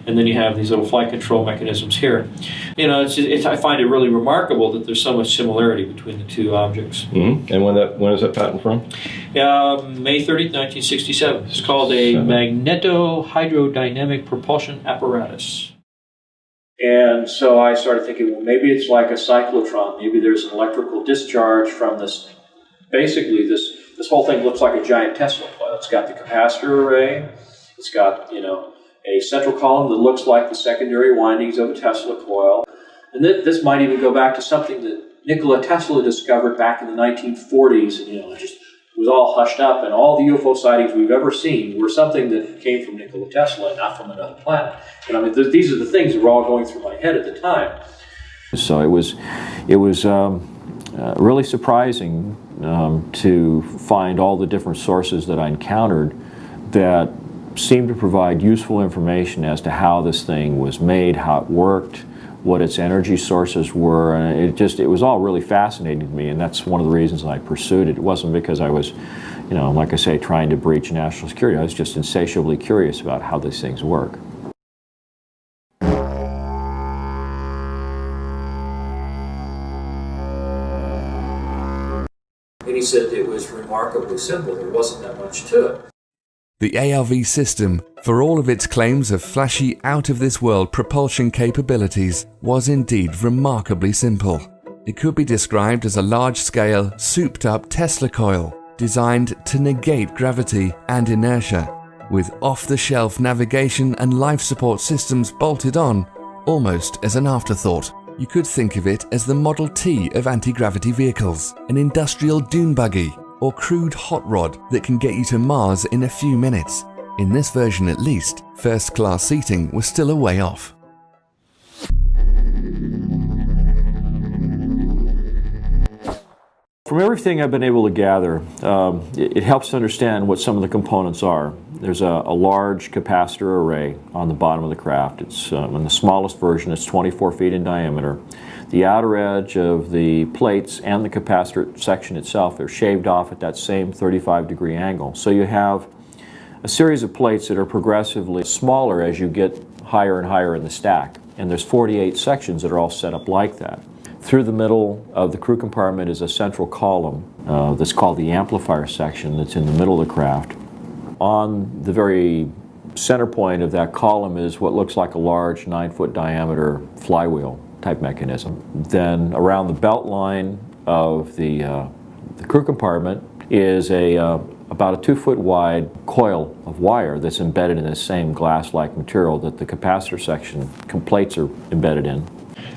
And then you have these little flight control mechanisms here. You know, I find it really remarkable that there's so much similarity between the two objects. Mm-hmm. And when is that patent from? May 30th, 1967. It's called a magneto-hydrodynamic propulsion apparatus. And so I started thinking, well, maybe it's like a cyclotron. Maybe there's an electrical discharge from this. Basically, this whole thing looks like a giant Tesla coil. It's got the capacitor array. It's got, you know, a central column that looks like the secondary windings of a Tesla coil. And this might even go back to something that Nikola Tesla discovered back in the 1940s, and, you know, it just was all hushed up, and all the UFO sightings we've ever seen were something that came from Nikola Tesla and not from another planet. And I mean, these are the things that were all going through my head at the time. So it was really surprising to find all the different sources that I encountered that seemed to provide useful information as to how this thing was made, how it worked, what its energy sources were, and it was all really fascinating to me, and that's one of the reasons I pursued it. It wasn't because I was, you know, like I say, trying to breach national security. I was just insatiably curious about how these things work. And he said it was remarkably simple. There wasn't that much to it. The ARV system, for all of its claims of flashy, out-of-this-world propulsion capabilities, was indeed remarkably simple. It could be described as a large-scale, souped-up Tesla coil, designed to negate gravity and inertia, with off-the-shelf navigation and life support systems bolted on, almost as an afterthought. You could think of it as the Model T of anti-gravity vehicles, an industrial dune buggy, or crude hot rod that can get you to Mars in a few minutes. In this version at least, first-class seating was still a way off. From everything I've been able to gather, it helps to understand what some of the components are. There's a large capacitor array on the bottom of the craft. It's in the smallest version, it's 24 feet in diameter. The outer edge of the plates and the capacitor section itself are shaved off at that same 35-degree angle. So you have a series of plates that are progressively smaller as you get higher and higher in the stack. And there's 48 sections that are all set up like that. Through the middle of the crew compartment is a central column that's called the amplifier section that's in the middle of the craft. On the very center point of that column is what looks like a large 9-foot diameter flywheel type mechanism. Then around the belt line of the crew compartment is about a 2-foot wide coil of wire that's embedded in the same glass-like material that the capacitor section plates are embedded in.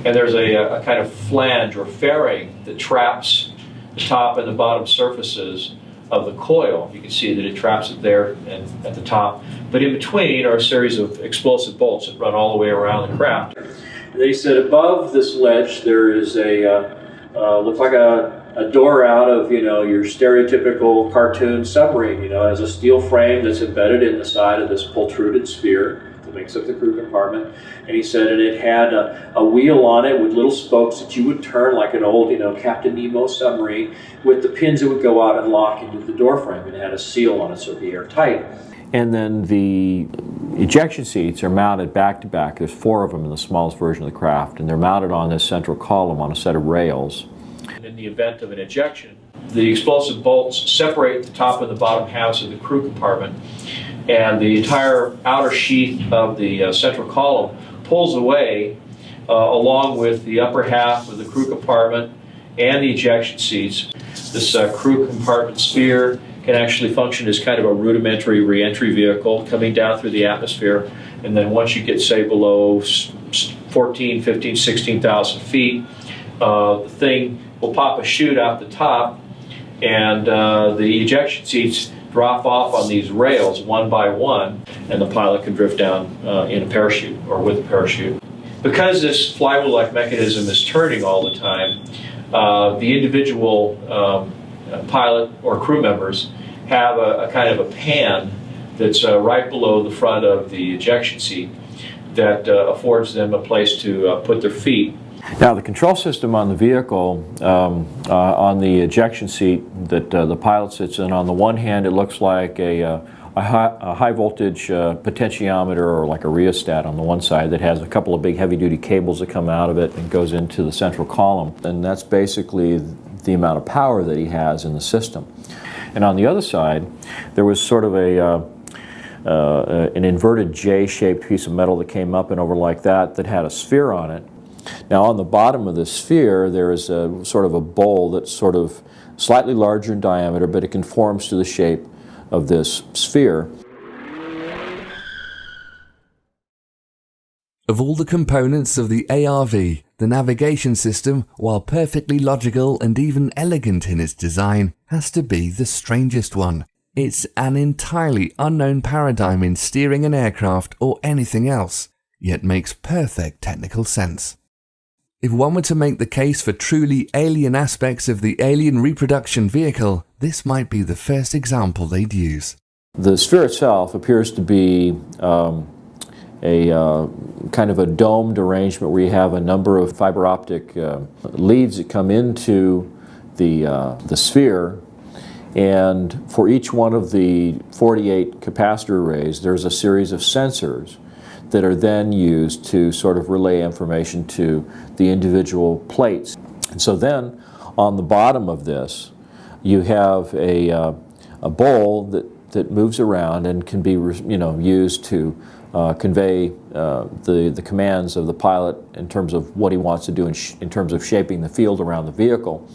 And there's a kind of flange or fairing that traps the top and the bottom surfaces of the coil. You can see that it traps it there and at the top. But in between are a series of explosive bolts that run all the way around the craft. And they said above this ledge there is looks like a door out of, you know, your stereotypical cartoon submarine. You know, it has a steel frame that's embedded in the side of this protruded sphere that makes up the crew compartment. And he said, and it had a wheel on it with little spokes that you would turn like an old, you know, Captain Nemo submarine, with the pins that would go out and lock into the door frame, and it had a seal on it so it'd be airtight. And then the ejection seats are mounted back to back. There's 4 of them in the smallest version of the craft, and they're mounted on this central column on a set of rails. And in the event of an ejection, the explosive bolts separate the top and the bottom halves of the crew compartment, and the entire outer sheath of the central column pulls away along with the upper half of the crew compartment and the ejection seats. This crew compartment sphere can actually function as kind of a rudimentary re-entry vehicle coming down through the atmosphere, and then once you get, say, below 4 14, 15, 16,000 feet. The thing will pop a chute out the top, and the ejection seats drop off on these rails one by one, and the pilot can drift down in a parachute or with a parachute. Because this flywheel-like mechanism is turning all the time, the individual pilot or crew members have a kind of a pan that's right below the front of the ejection seat that affords them a place to put their feet. Now, the control system on the vehicle, on the ejection seat that the pilot sits in, on the one hand, it looks like a high voltage potentiometer, or like a rheostat on the one side, that has a couple of big heavy duty cables that come out of it and goes into the central column. And that's basically the amount of power that he has in the system. And on the other side, there was sort of an inverted J-shaped piece of metal that came up and over like that had a sphere on it. Now, on the bottom of the sphere, there is a sort of a bowl that's sort of slightly larger in diameter, but it conforms to the shape of this sphere. Of all the components of the ARV, the navigation system, while perfectly logical and even elegant in its design, has to be the strangest one. It's an entirely unknown paradigm in steering an aircraft or anything else, yet makes perfect technical sense. If one were to make the case for truly alien aspects of the alien reproduction vehicle, this might be the first example they'd use. The sphere itself appears to be a kind of a domed arrangement where you have a number of fiber optic leads that come into the sphere, and for each one of the 48 capacitor arrays, there's a series of sensors that are then used to sort of relay information to the individual plates. And so then, on the bottom of this, you have a bowl that moves around and can be used to convey the commands of the pilot in terms of what he wants to do in terms of shaping the field around the vehicle.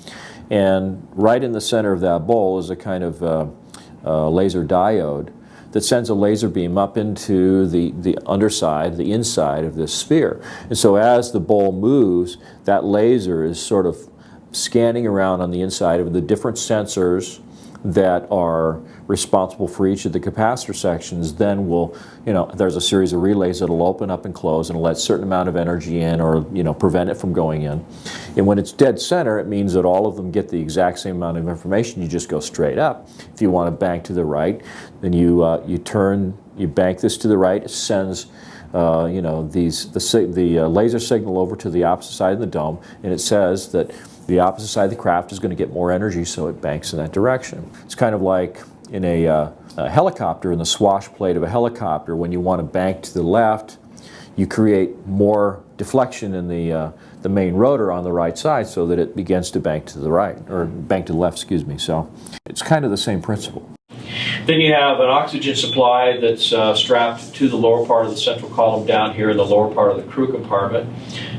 And right in the center of that bowl is a kind of laser diode that sends a laser beam up into the underside, the inside of this sphere. And so as the bowl moves, that laser is sort of scanning around on the inside of the different sensors that are responsible for each of the capacitor sections. Then there's a series of relays that'll open up and close and let a certain amount of energy in, or prevent it from going in. And when it's dead center, it means that all of them get the exact same amount of information. You just go straight up. If you want to bank to the right, then you bank this to the right. It sends the laser signal over to the opposite side of the dome, and it says that the opposite side of the craft is going to get more energy, so it banks in that direction. It's kind of like in a helicopter, in the swash plate of a helicopter. When you want to bank to the left, you create more deflection in the main rotor on the right side so that it begins to bank to the right, or bank to the left, excuse me. So it's kind of the same principle. Then you have an oxygen supply that's strapped to the lower part of the central column down here in the lower part of the crew compartment.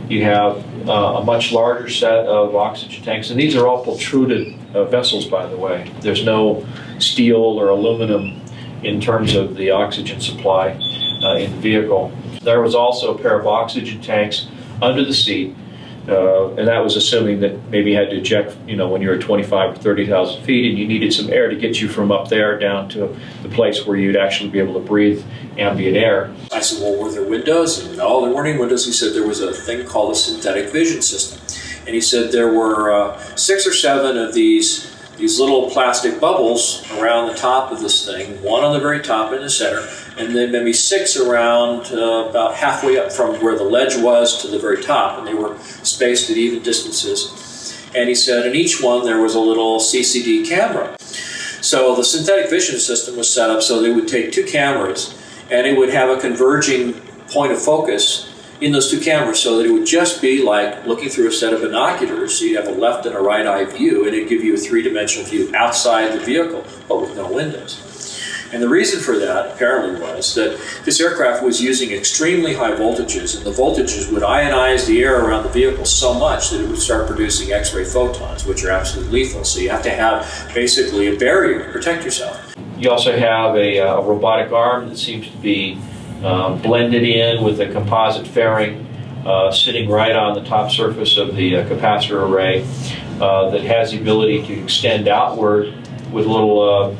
You have a much larger set of oxygen tanks, and these are all protruded vessels, by the way. There's no steel or aluminum in terms of the oxygen supply in the vehicle. There was also a pair of oxygen tanks under the seat, and that was assuming that maybe you had to eject, when you're at 25 or 30,000 feet, and you needed some air to get you from up there down to the place where you'd actually be able to breathe ambient air. I said, well, were there windows? And no, there weren't any windows. He said there was a thing called a synthetic vision system. And he said there were 6 or 7 of these little plastic bubbles around the top of this thing, one on the very top in the center, and then maybe 6 around about halfway up from where the ledge was to the very top, and they were spaced at even distances. And he said in each one there was a little CCD camera. So the synthetic vision system was set up so they would take 2 cameras, and it would have a converging point of focus in those 2 cameras, so that it would just be like looking through a set of binoculars. So you'd have a left and a right eye view, and it'd give you a 3-dimensional view outside the vehicle, but with no windows. And the reason for that, apparently, was that this aircraft was using extremely high voltages, and the voltages would ionize the air around the vehicle so much that it would start producing X-ray photons, which are absolutely lethal. So you have to have basically a barrier to protect yourself. You also have a robotic arm that seems to be blended in with a composite fairing sitting right on the top surface of the capacitor array that has the ability to extend outward with a little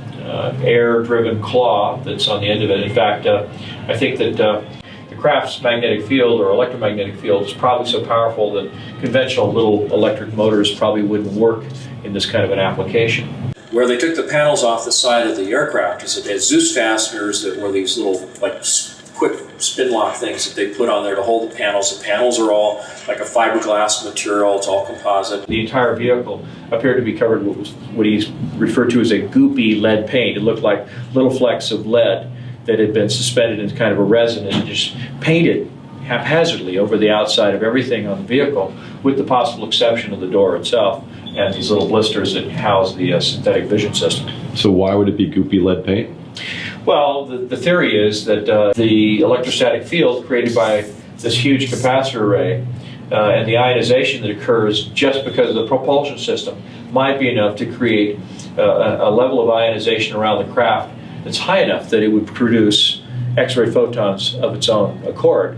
air-driven claw that's on the end of it. In fact, I think that the craft's magnetic field or electromagnetic field is probably so powerful that conventional little electric motors probably wouldn't work in this kind of an application. Where they took the panels off the side of the aircraft is that they had Zeus fasteners that were these little, like, quick spin lock things that they put on there to hold the panels. The panels are all like a fiberglass material, it's all composite. The entire vehicle appeared to be covered with what he's referred to as a goopy lead paint. It looked like little flecks of lead that had been suspended in kind of a resin and just painted haphazardly over the outside of everything on the vehicle, with the possible exception of the door itself and these little blisters that house the synthetic vision system. So why would it be goopy lead paint? Well, the theory is that the electrostatic field created by this huge capacitor array and the ionization that occurs just because of the propulsion system might be enough to create a level of ionization around the craft that's high enough that it would produce X-ray photons of its own accord.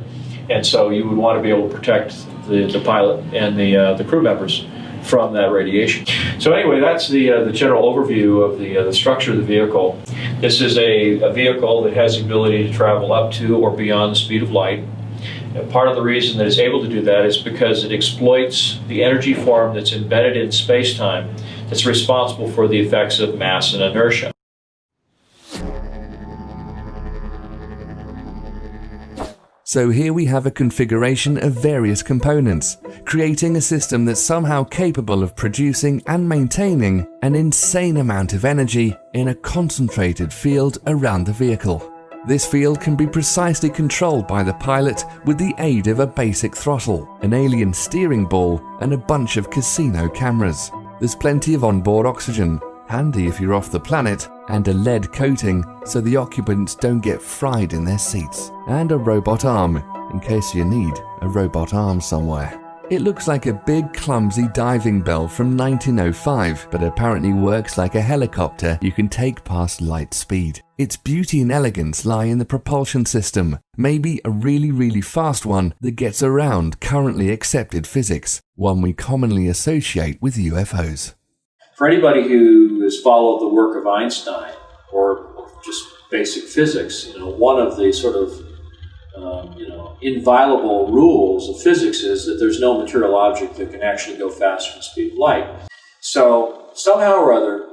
And so you would want to be able to protect the pilot and the crew members from that radiation. So anyway, that's the general overview of the structure of the vehicle. This is a vehicle that has the ability to travel up to or beyond the speed of light. And part of the reason that it's able to do that is because it exploits the energy form that's embedded in space-time that's responsible for the effects of mass and inertia. So here we have a configuration of various components, creating a system that's somehow capable of producing and maintaining an insane amount of energy in a concentrated field around the vehicle. This field can be precisely controlled by the pilot with the aid of a basic throttle, an alien steering ball, and a bunch of casino cameras. There's plenty of onboard oxygen, handy if you're off the planet, and a lead coating so the occupants don't get fried in their seats, and a robot arm in case you need a robot arm somewhere. It looks like a big clumsy diving bell from 1905, but apparently works like a helicopter you can take past light speed. Its beauty and elegance lie in the propulsion system, maybe a really fast one that gets around currently accepted physics, one we commonly associate with UFOs. For anybody who has followed the work of Einstein or just basic physics, one of the sort of inviolable rules of physics is that there's no material object that can actually go faster than the speed of light. So somehow or other,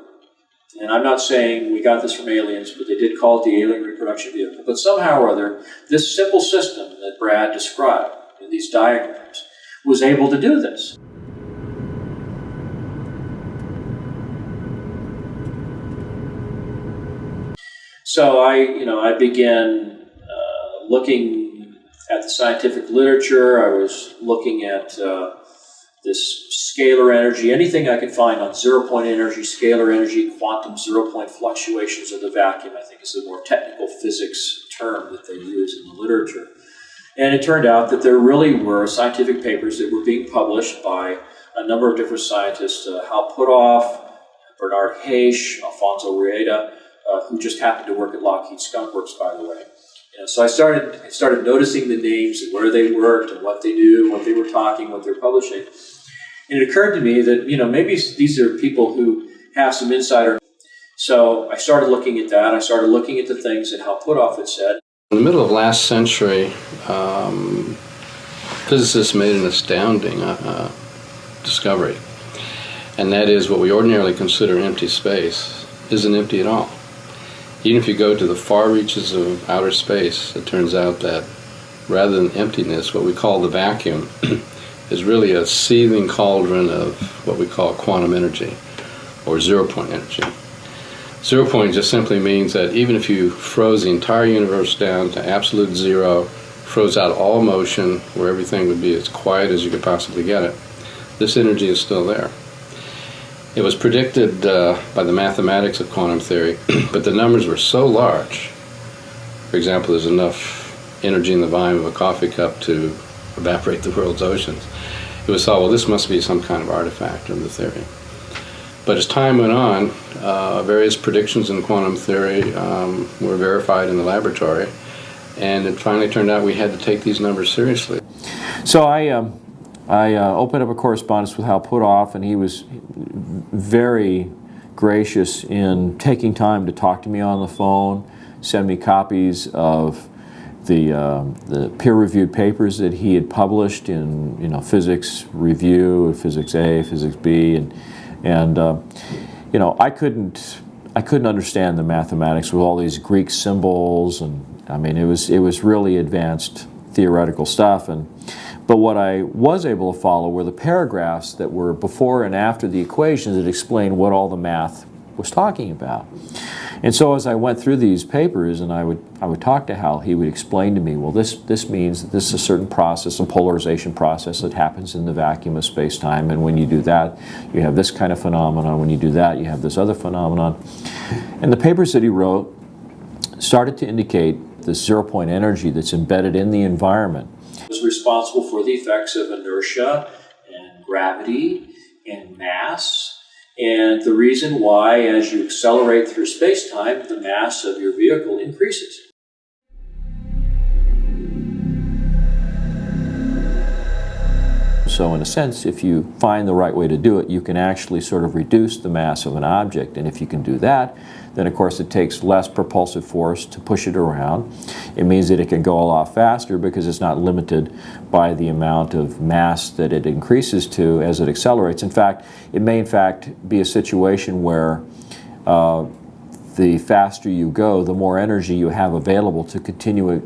and I'm not saying we got this from aliens, but they did call it the alien reproduction vehicle, but somehow or other, this simple system that Brad described in these diagrams was able to do this. So I began looking at the scientific literature. I was looking at this scalar energy, anything I could find on zero-point energy, scalar energy, quantum zero-point fluctuations of the vacuum, I think is a more technical physics term that they use in the literature. And it turned out that there really were scientific papers that were being published by a number of different scientists, Hal Puthoff, Bernard Hayes, Alfonso Rueda, who just happened to work at Lockheed Skunk Works, by the way. So I started noticing the names and where they worked and what they do, what they were talking, what they're publishing. And it occurred to me that, maybe these are people who have some insider. So I started looking at that. I started looking at the things that Hal Puthoff had said. In the middle of last century, physicists made an astounding discovery. And that is what we ordinarily consider empty space isn't empty at all. Even if you go to the far reaches of outer space, it turns out that rather than emptiness, what we call the vacuum is really a seething cauldron of what we call quantum energy, or zero-point energy. Zero point just simply means that even if you froze the entire universe down to absolute zero, froze out all motion, where everything would be as quiet as you could possibly get it, this energy is still there. It was predicted by the mathematics of quantum theory, but the numbers were so large. For example, there's enough energy in the volume of a coffee cup to evaporate the world's oceans. It was thought, well, this must be some kind of artifact of the theory. But as time went on, various predictions in quantum theory were verified in the laboratory, and it finally turned out we had to take these numbers seriously. So I opened up a correspondence with Hal Puthoff, and he was very gracious in taking time to talk to me on the phone, send me copies of the peer-reviewed papers that he had published in Physics Review, Physics A, Physics B, and I couldn't understand the mathematics with all these Greek symbols, and I mean it was really advanced theoretical stuff. But what I was able to follow were the paragraphs that were before and after the equations that explained what all the math was talking about. And so as I went through these papers and I would talk to Hal, he would explain to me, well, this means that this is a certain process, a polarization process that happens in the vacuum of space-time, and when you do that, you have this kind of phenomenon. When you do that, you have this other phenomenon. And the papers that he wrote started to indicate the zero-point energy that's embedded in the environment. Was responsible for the effects of inertia and gravity and mass, and the reason why, as you accelerate through space-time, the mass of your vehicle increases. So in a sense, if you find the right way to do it, you can actually sort of reduce the mass of an object. And if you can do that, then of course it takes less propulsive force to push it around. It means that it can go a lot faster because it's not limited by the amount of mass that it increases to as it accelerates. In fact, it may in fact be a situation where the faster you go, the more energy you have available to continue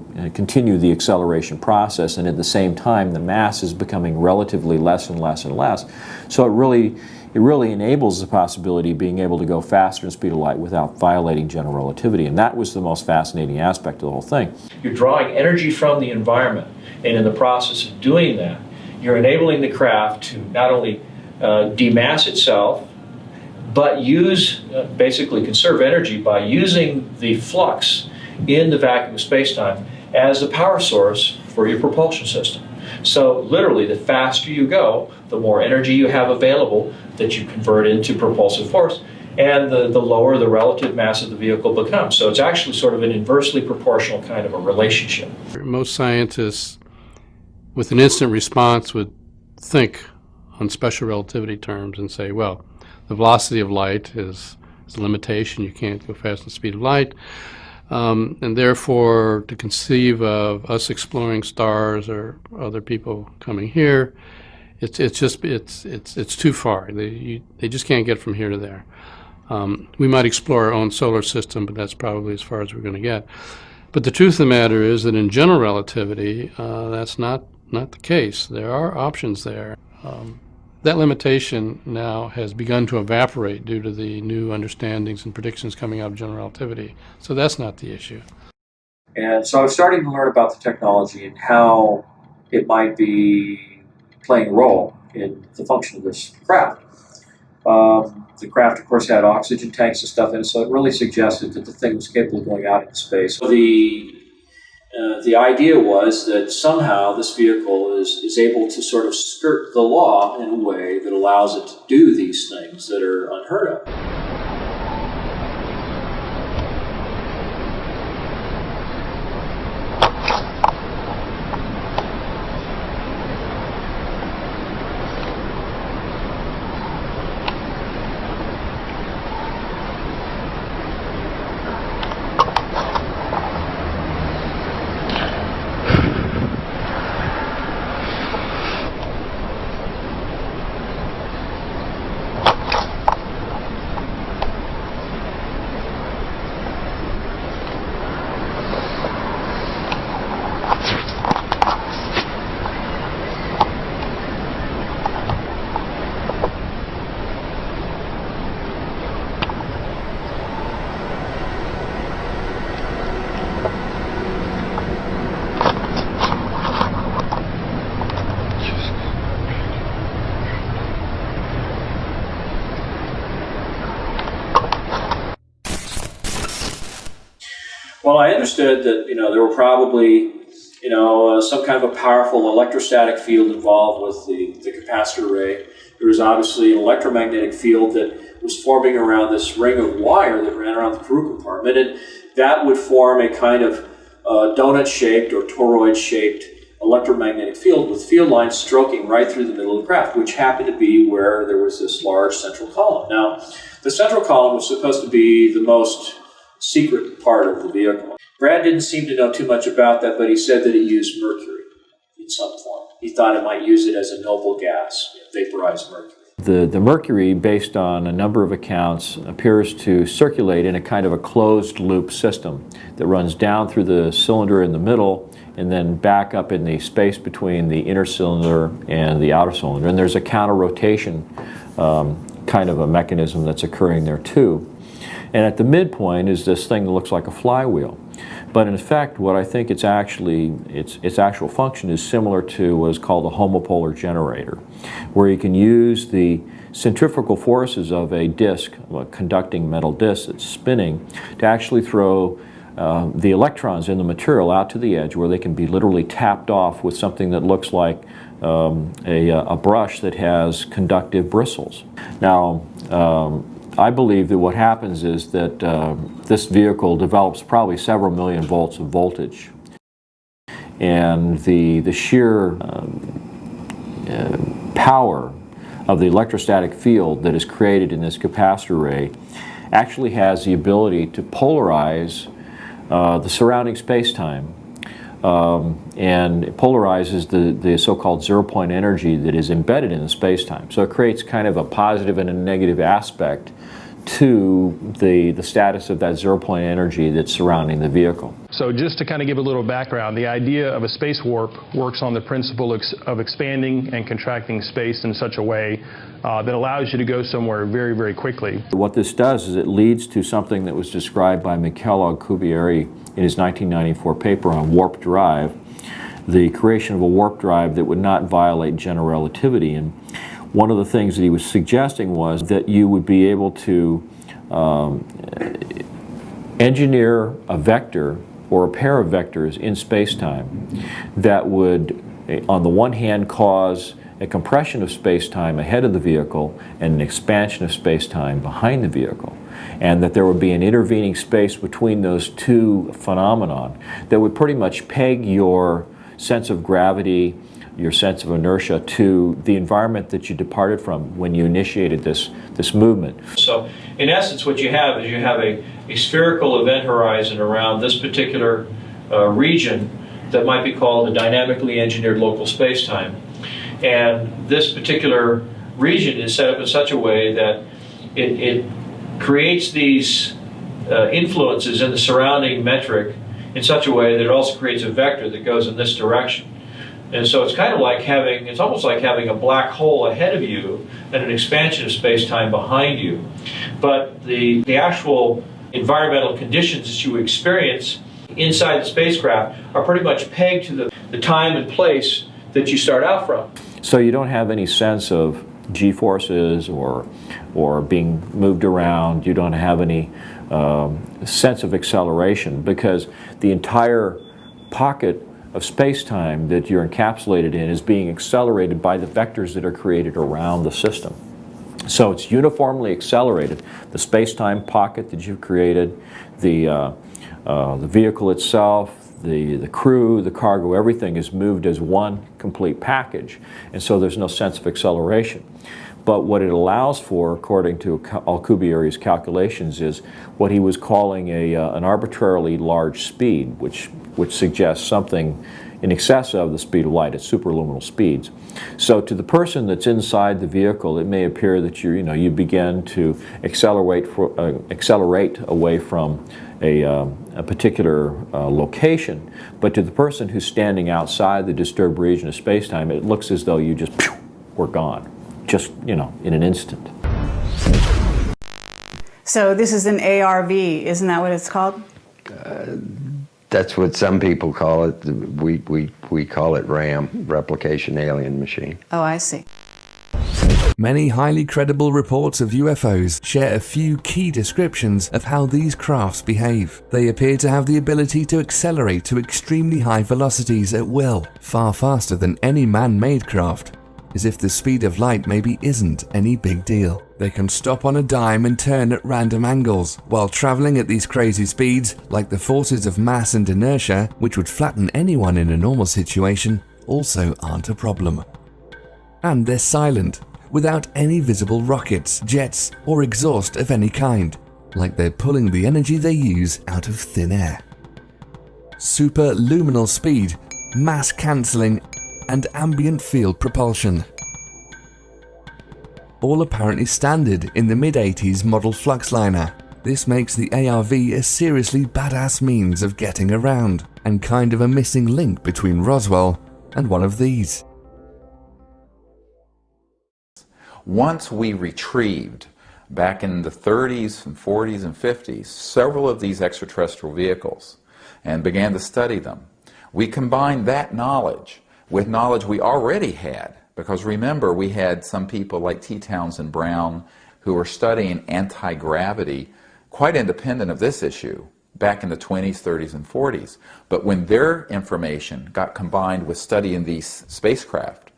the acceleration process, and at the same time the mass is becoming relatively less and less and less. So it really enables the possibility of being able to go faster than the speed of light without violating general relativity, and that was the most fascinating aspect of the whole thing. You're drawing energy from the environment, and in the process of doing that, you're enabling the craft to not only demass itself, but basically conserve energy by using the flux in the vacuum of space-time as the power source for your propulsion system. So literally, the faster you go, the more energy you have available that you convert into propulsive force, and the lower the relative mass of the vehicle becomes. So it's actually sort of an inversely proportional kind of a relationship. Most scientists, with an instant response, would think on special relativity terms and say, well, the velocity of light is a limitation. You can't go faster than the speed of light. And therefore, to conceive of us exploring stars or other people coming here, it's too far. They just can't get from here to there. We might explore our own solar system, but that's probably as far as we're going to get. But the truth of the matter is that in general relativity, that's not the case. There are options there. That limitation now has begun to evaporate due to the new understandings and predictions coming out of general relativity. So that's not the issue. And so I was starting to learn about the technology and how it might be playing a role in the function of this craft. The craft, of course, had oxygen tanks and stuff in it, so it really suggested that the thing was capable of going out into space. So the idea was that somehow this vehicle is able to sort of skirt the law in a way that allows it to do these things that are unheard of. Well, I understood that, there were probably, some kind of a powerful electrostatic field involved with the capacitor array. There was obviously an electromagnetic field that was forming around this ring of wire that ran around the crew compartment, and that would form a kind of donut-shaped or toroid-shaped electromagnetic field with field lines stroking right through the middle of the craft, which happened to be where there was this large central column. Now, the central column was supposed to be the most secret part of the vehicle. Brad didn't seem to know too much about that, but he said that it used mercury in some form. He thought it might use it as a noble gas, vaporized mercury. The mercury, based on a number of accounts, appears to circulate in a kind of a closed loop system that runs down through the cylinder in the middle and then back up in the space between the inner cylinder and the outer cylinder. And there's a counter-rotation kind of a mechanism that's occurring there too. And at the midpoint is this thing that looks like a flywheel. But in effect, what I think its actual function is similar to what is called a homopolar generator, where you can use the centrifugal forces of a disc, a conducting metal disc that's spinning, to actually throw the electrons in the material out to the edge, where they can be literally tapped off with something that looks like a brush that has conductive bristles. Now, I believe that what happens is that this vehicle develops probably several million volts of voltage. And the sheer power of the electrostatic field that is created in this capacitor array actually has the ability to polarize the surrounding space-time. And it polarizes the so-called zero-point energy that is embedded in the space-time. So it creates kind of a positive and a negative aspect to the status of that zero-point energy that's surrounding the vehicle. So just to kind of give a little background, the idea of a space warp works on the principle of expanding and contracting space in such a way that allows you to go somewhere very, very quickly. What this does is it leads to something that was described by Michel Alcubierre in his 1994 paper on warp drive, the creation of a warp drive that would not violate general relativity. And one of the things that he was suggesting was that you would be able to engineer a vector or a pair of vectors in space-time that would, on the one hand, cause a compression of space-time ahead of the vehicle and an expansion of space-time behind the vehicle, and that there would be an intervening space between those two phenomenon that would pretty much peg your sense of gravity, your sense of inertia to the environment that you departed from when you initiated this movement. So in essence what you have is you have a spherical event horizon around this particular region that might be called a dynamically engineered local space-time. And this particular region is set up in such a way that it creates these influences in the surrounding metric in such a way that it also creates a vector that goes in this direction. And so it's kind of like having, it's almost like having a black hole ahead of you and an expansion of space-time behind you. But the actual environmental conditions that you experience inside the spacecraft are pretty much pegged to the time and place that you start out from. So you don't have any sense of g-forces or being moved around. You don't have any sense of acceleration, because the entire pocket of space-time that you're encapsulated in is being accelerated by the vectors that are created around the system. So it's uniformly accelerated. The space-time pocket that you've created, the vehicle itself, the crew, the cargo, everything is moved as one complete package. And so there's no sense of acceleration. But what it allows for, according to Alcubierre's calculations, is what he was calling an arbitrarily large speed, which suggests something in excess of the speed of light at superluminal speeds. So to the person that's inside the vehicle, it may appear that you begin to accelerate away from a particular location. But to the person who's standing outside the disturbed region of space-time, it looks as though you just were gone. Just, in an instant. So this is an ARV, isn't that what it's called? That's what some people call it. We call it RAM, Replication Alien Machine. Oh, I see. Many highly credible reports of UFOs share a few key descriptions of how these crafts behave. They appear to have the ability to accelerate to extremely high velocities at will, far faster than any man-made craft, as if the speed of light maybe isn't any big deal. They can stop on a dime and turn at random angles, while traveling at these crazy speeds, like the forces of mass and inertia, which would flatten anyone in a normal situation, also aren't a problem. And they're silent, without any visible rockets, jets, or exhaust of any kind, like they're pulling the energy they use out of thin air. Superluminal speed, mass cancelling, and ambient field propulsion. All apparently standard in the mid-80s model Flux liner. This makes the ARV a seriously badass means of getting around, and kind of a missing link between Roswell and one of these. Once we retrieved, back in the 30s and 40s and 50s, several of these extraterrestrial vehicles and began to study them, we combined that knowledge with knowledge we already had. Because remember, we had some people like T. Townsend Brown who were studying anti-gravity quite independent of this issue back in the 20s, 30s, and 40s. But when their information got combined with studying these spacecraft,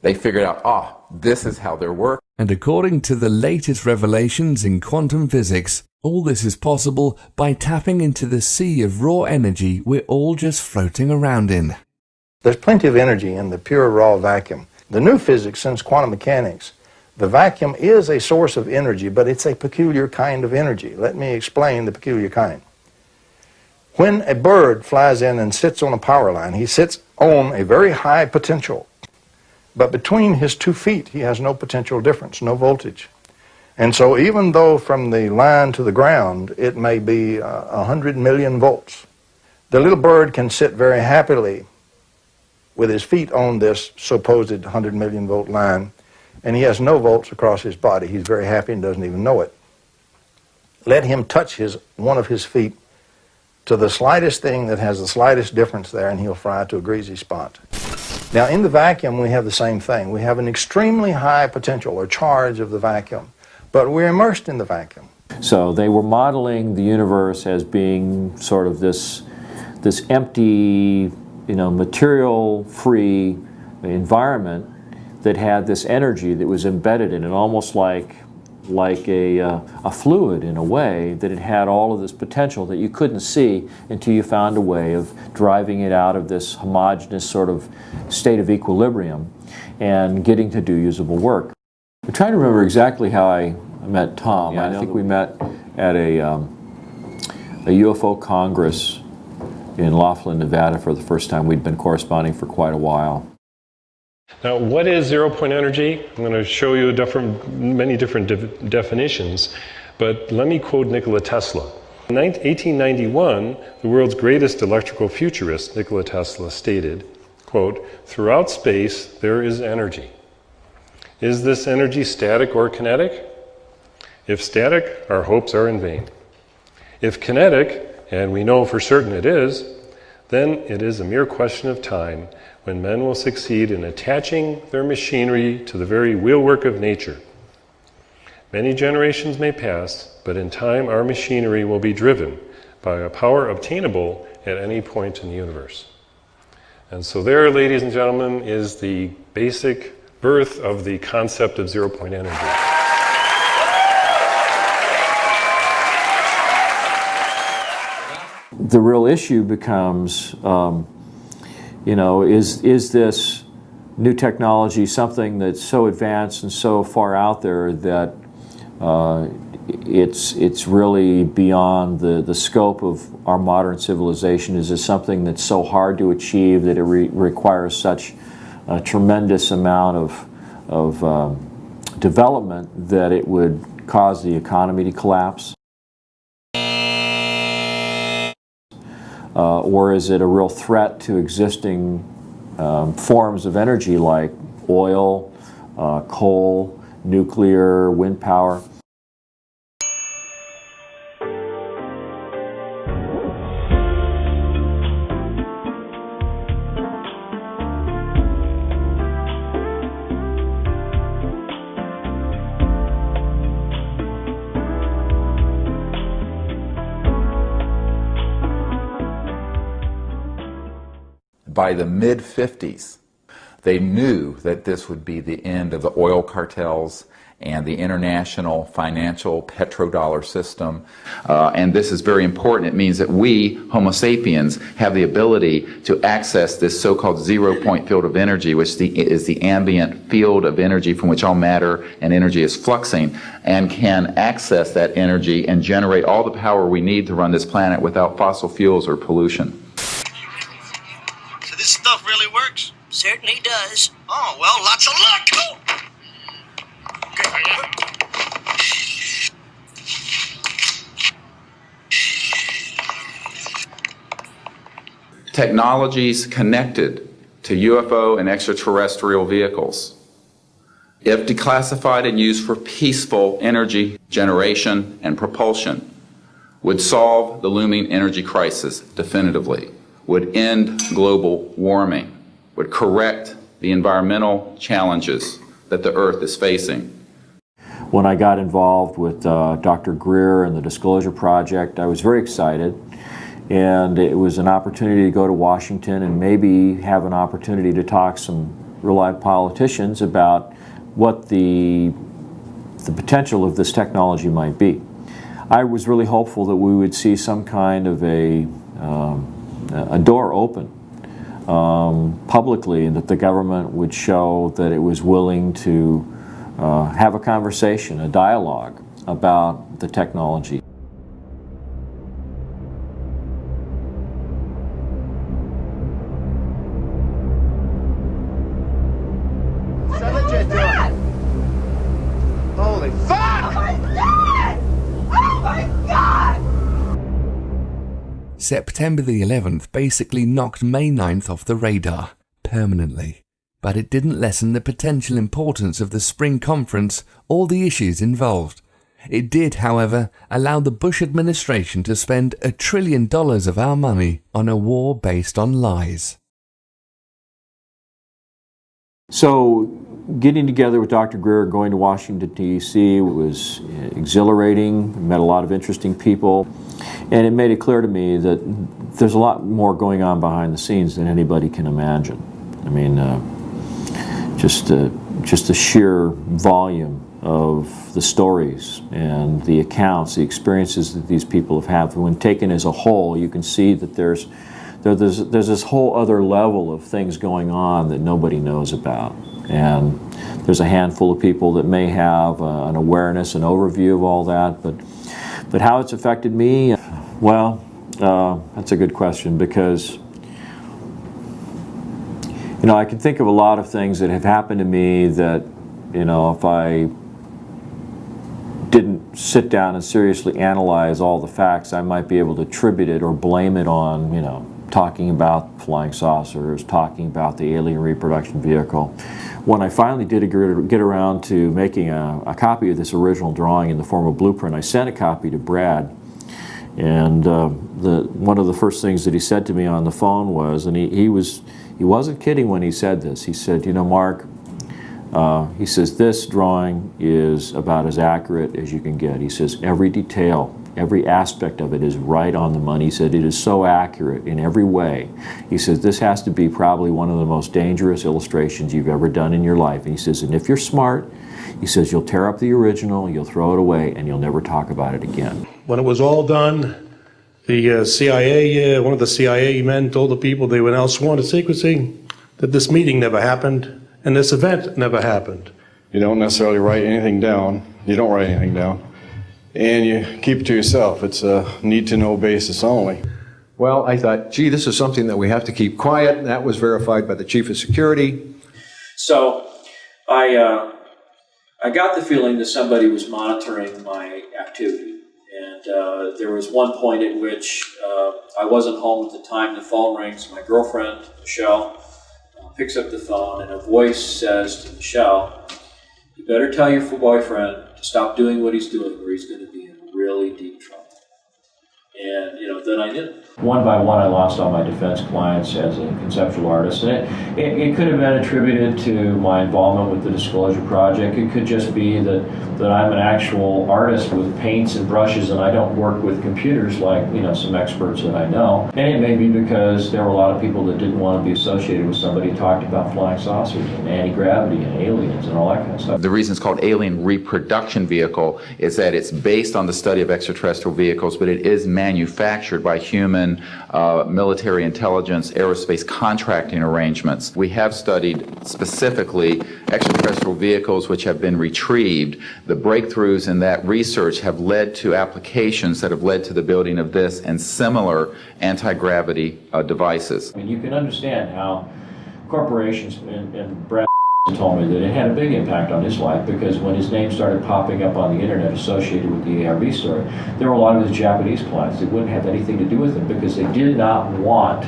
they figured out, this is how they're working. And according to the latest revelations in quantum physics, all this is possible by tapping into the sea of raw energy we're all just floating around in. There's plenty of energy in the pure raw vacuum. The new physics since quantum mechanics, the vacuum is a source of energy, but it's a peculiar kind of energy. Let me explain the peculiar kind. When a bird flies in and sits on a power line, he sits on a very high potential. But between his 2 feet, he has no potential difference, no voltage. And so even though from the line to the ground, it may be 100 million volts, the little bird can sit very happily with his feet on this supposed 100 million volt line, and he has no volts across his body. He's very happy and doesn't even know it. Let him touch one of his feet to the slightest thing that has the slightest difference there, and he'll fry to a greasy spot. Now, in the vacuum, we have the same thing. We have an extremely high potential or charge of the vacuum, but we're immersed in the vacuum. So they were modeling the universe as being sort of this empty, material-free environment that had this energy that was embedded in it, almost like a fluid in a way, that it had all of this potential that you couldn't see until you found a way of driving it out of this homogeneous sort of state of equilibrium and getting to do usable work. I'm trying to remember exactly how I met Tom. I think we met at a UFO Congress in Laughlin, Nevada for the first time. We'd been corresponding for quite a while. Now, what is zero-point energy? I'm going to show you many different definitions, but let me quote Nikola Tesla. In 1891, the world's greatest electrical futurist, Nikola Tesla, stated, quote, "Throughout space, there is energy. Is this energy static or kinetic? If static, our hopes are in vain. If kinetic, and we know for certain it is, then it is a mere question of time when men will succeed in attaching their machinery to the very wheelwork of nature. Many generations may pass, but in time our machinery will be driven by a power obtainable at any point in the universe." And so there, ladies and gentlemen, is the basic birth of the concept of zero-point energy. The real issue becomes, is this new technology something that's so advanced and so far out there that it's really beyond the scope of our modern civilization? Is it something that's so hard to achieve that it requires such a tremendous amount of development that it would cause the economy to collapse? Or is it a real threat to existing forms of energy like oil, coal, nuclear, wind power? By the mid-50s, they knew that this would be the end of the oil cartels and the international financial petrodollar system. And this is very important. It means that we, Homo sapiens, have the ability to access this so-called zero-point field of energy, which is the ambient field of energy from which all matter and energy is fluxing, and can access that energy and generate all the power we need to run this planet without fossil fuels or pollution. So this stuff really works? Certainly does. Oh, well, lots of luck! Oh. Technologies connected to UFO and extraterrestrial vehicles, if declassified and used for peaceful energy generation and propulsion, would solve the looming energy crisis definitively, would end global warming, would correct the environmental challenges that the Earth is facing. When I got involved with Dr. Greer and the Disclosure Project, I was very excited. And it was an opportunity to go to Washington and maybe have an opportunity to talk some real-life politicians about what the potential of this technology might be. I was really hopeful that we would see some kind of a door open publicly, and that the government would show that it was willing to have a conversation, a dialogue about the technology. Holy fuck! Oh my God! Oh my God! September the 11th basically knocked May 9th off the radar, permanently. But it didn't lessen the potential importance of the spring conference or the issues involved. It did, however, allow the Bush administration to spend $1 trillion of our money on a war based on lies. So, getting together with Dr. Greer, going to Washington, D.C. was exhilarating, met a lot of interesting people, and it made it clear to me that there's a lot more going on behind the scenes than anybody can imagine. I mean, just the sheer volume of the stories and the accounts, the experiences that these people have had, when taken as a whole, you can see that there's this whole other level of things going on that nobody knows about. And there's a handful of people that may have an awareness, an overview of all that, but how it's affected me, well, that's a good question, because you know, I can think of a lot of things that have happened to me that, you know, if I didn't sit down and seriously analyze all the facts, I might be able to attribute it or blame it on, you know, talking about flying saucers, talking about the alien reproduction vehicle. When I finally did get around to making a copy of this original drawing in the form of blueprint, I sent a copy to Brad. And one of the first things that he said to me on the phone was, and he wasn't kidding when he said this, he said, you know, Mark, he says, this drawing is about as accurate as you can get. He says, every detail, every aspect of it is right on the money. He said, it is so accurate in every way. He says, this has to be probably one of the most dangerous illustrations you've ever done in your life. And he says, and if you're smart, he says, you'll tear up the original, you'll throw it away, and you'll never talk about it again. When it was all done, the CIA, one of the CIA men told the people they were now sworn to secrecy that this meeting never happened and this event never happened. You don't necessarily write anything down. You don't write anything down. And you keep it to yourself. It's a need-to-know basis only. Well, I thought, gee, this is something that we have to keep quiet, and that was verified by the Chief of Security. So I got the feeling that somebody was monitoring my activity. And there was one point at which I wasn't home at the time. The phone rings. My girlfriend, Michelle, picks up the phone, and a voice says to Michelle, you better tell your boyfriend to stop doing what he's doing, or he's going to be in really deep trouble. And, then I did. One by one, I lost all my defense clients as a conceptual artist. And it could have been attributed to my involvement with the Disclosure Project. It could just be that I'm an actual artist with paints and brushes, and I don't work with computers like, some experts that I know. And it may be because there were a lot of people that didn't want to be associated with somebody who talked about flying saucers and anti-gravity and aliens and all that kind of stuff. The reason it's called alien reproduction vehicle is that it's based on the study of extraterrestrial vehicles, but it is manufactured by human military intelligence, aerospace contracting arrangements. We have studied specifically extraterrestrial vehicles which have been retrieved. The breakthroughs in that research have led to applications that have led to the building of this and similar anti-gravity devices. I mean, you can understand how corporations, and Brad told me that it had a big impact on his life, because when his name started popping up on the internet associated with the ARV story, there were a lot of his Japanese clients that wouldn't have anything to do with him because they did not want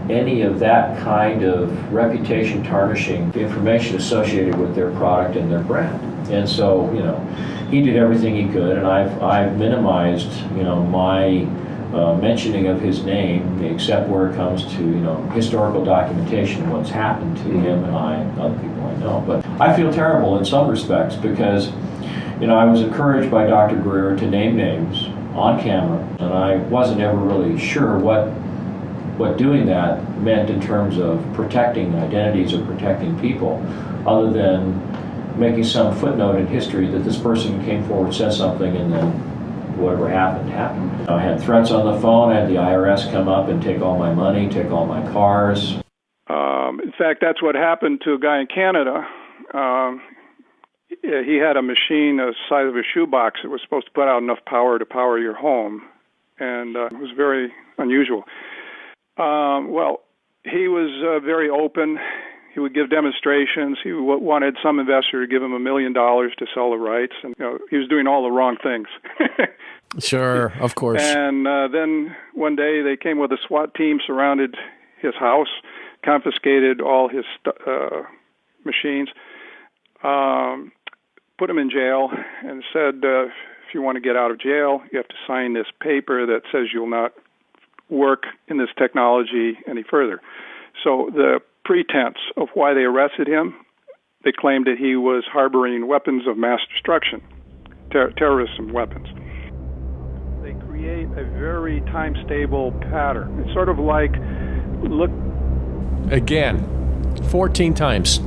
any of that kind of reputation tarnishing information associated with their product and their brand. And so, he did everything he could, and I've minimized, my mentioning of his name, except where it comes to, historical documentation of what's happened to him and I and other people I know. But I feel terrible in some respects because, I was encouraged by Dr. Greer to name names on camera, and I wasn't ever really sure what doing that meant in terms of protecting identities or protecting people, other than making some footnote in history that this person came forward, said something, and then whatever happened, happened. I had threats on the phone. I had the IRS come up and take all my money, take all my cars. In fact, that's what happened to a guy in Canada. He had a machine the size of a shoebox that was supposed to put out enough power to power your home, and it was very unusual. Well, he was very open. He would give demonstrations. He wanted some investor to give him $1 million to sell the rights, and he was doing all the wrong things. Sure, of course. And then one day they came with a SWAT team, surrounded his house, confiscated all his machines, put him in jail, and said, if you want to get out of jail, you have to sign this paper that says you'll not work in this technology any further. So the pretense of why they arrested him, they claimed that he was harboring weapons of mass destruction, terrorism weapons. They create a very time-stable pattern. It's sort of like, look... Again, 14 times.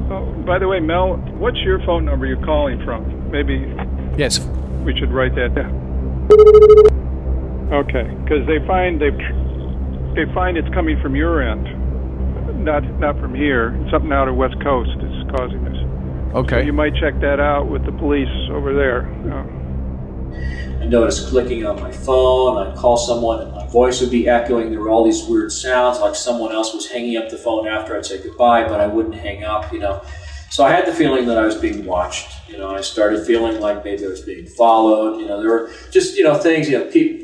Oh, by the way, Mel, what's your phone number you're calling from? Maybe... Yes. We should write that down. Okay, because they find it's coming from your end. Not from here. Something out of West Coast is causing this. Okay. So you might check that out with the police over there. I noticed clicking on my phone. I'd call someone and my voice would be echoing. There were all these weird sounds, like someone else was hanging up the phone after I'd say goodbye, but I wouldn't hang up, So I had the feeling that I was being watched. I started feeling like maybe I was being followed. There were just, things,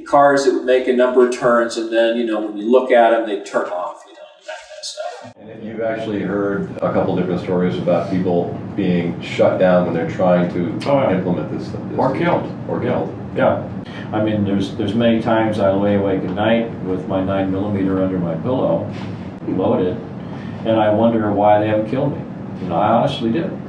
cars that would make a number of turns, and then, when you look at them, they'd turn off, that kind of stuff. And if you've actually heard a couple different stories about people being shut down when they're trying to implement this. Or killed. Or killed. Yeah. I mean, there's many times I lay awake at night with my 9mm under my pillow, loaded, and I wonder why they haven't killed me. I honestly do.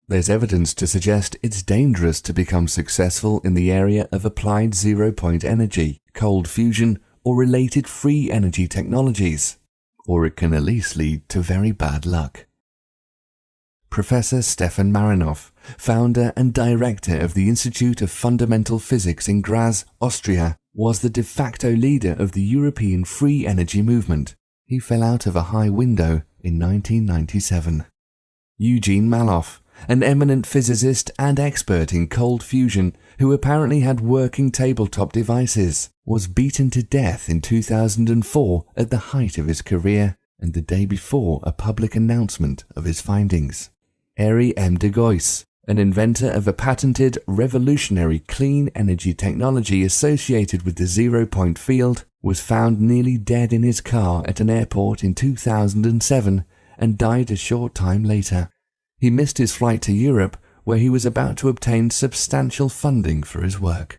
There's evidence to suggest it's dangerous to become successful in the area of applied zero-point energy, cold fusion, or related free energy technologies, or it can at least lead to very bad luck. Professor Stefan Marinoff, founder and director of the Institute of Fundamental Physics in Graz, Austria, was the de facto leader of the European free energy movement. He fell out of a high window in 1997. Eugene Maloff, an eminent physicist and expert in cold fusion who apparently had working tabletop devices, was beaten to death in 2004 at the height of his career and the day before a public announcement of his findings. Arie M. de Gois, an inventor of a patented revolutionary clean energy technology associated with the zero-point field, was found nearly dead in his car at an airport in 2007 and died a short time later. He missed his flight to Europe, where he was about to obtain substantial funding for his work.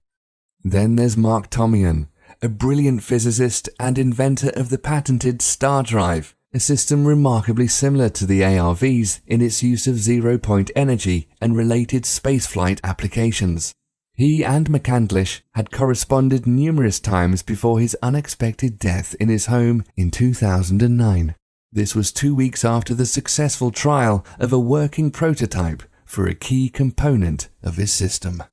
Then there's Mark Tomian, a brilliant physicist and inventor of the patented star drive, a system remarkably similar to the ARVs in its use of zero-point energy and related spaceflight applications. He and McCandlish had corresponded numerous times before his unexpected death in his home in 2009. This was 2 weeks after the successful trial of a working prototype for a key component of his system.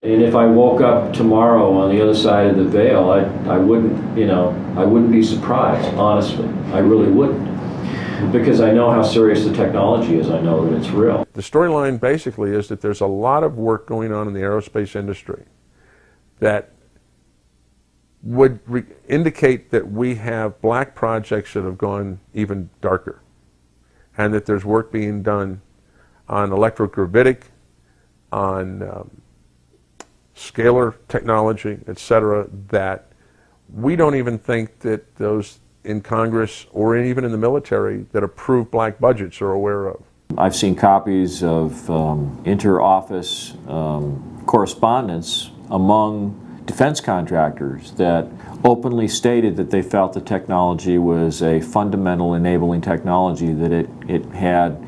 And if I woke up tomorrow on the other side of the veil, I wouldn't be surprised, honestly. I really wouldn't. Because I know how serious the technology is, I know that it's real. The storyline basically is that there's a lot of work going on in the aerospace industry that would indicate that we have black projects that have gone even darker, and that there's work being done on electrogravitic, on scalar technology, etc., that we don't even think that those in Congress or even in the military that approve black budgets are aware of. I've seen copies of inter-office correspondence among defense contractors that openly stated that they felt the technology was a fundamental enabling technology, that it had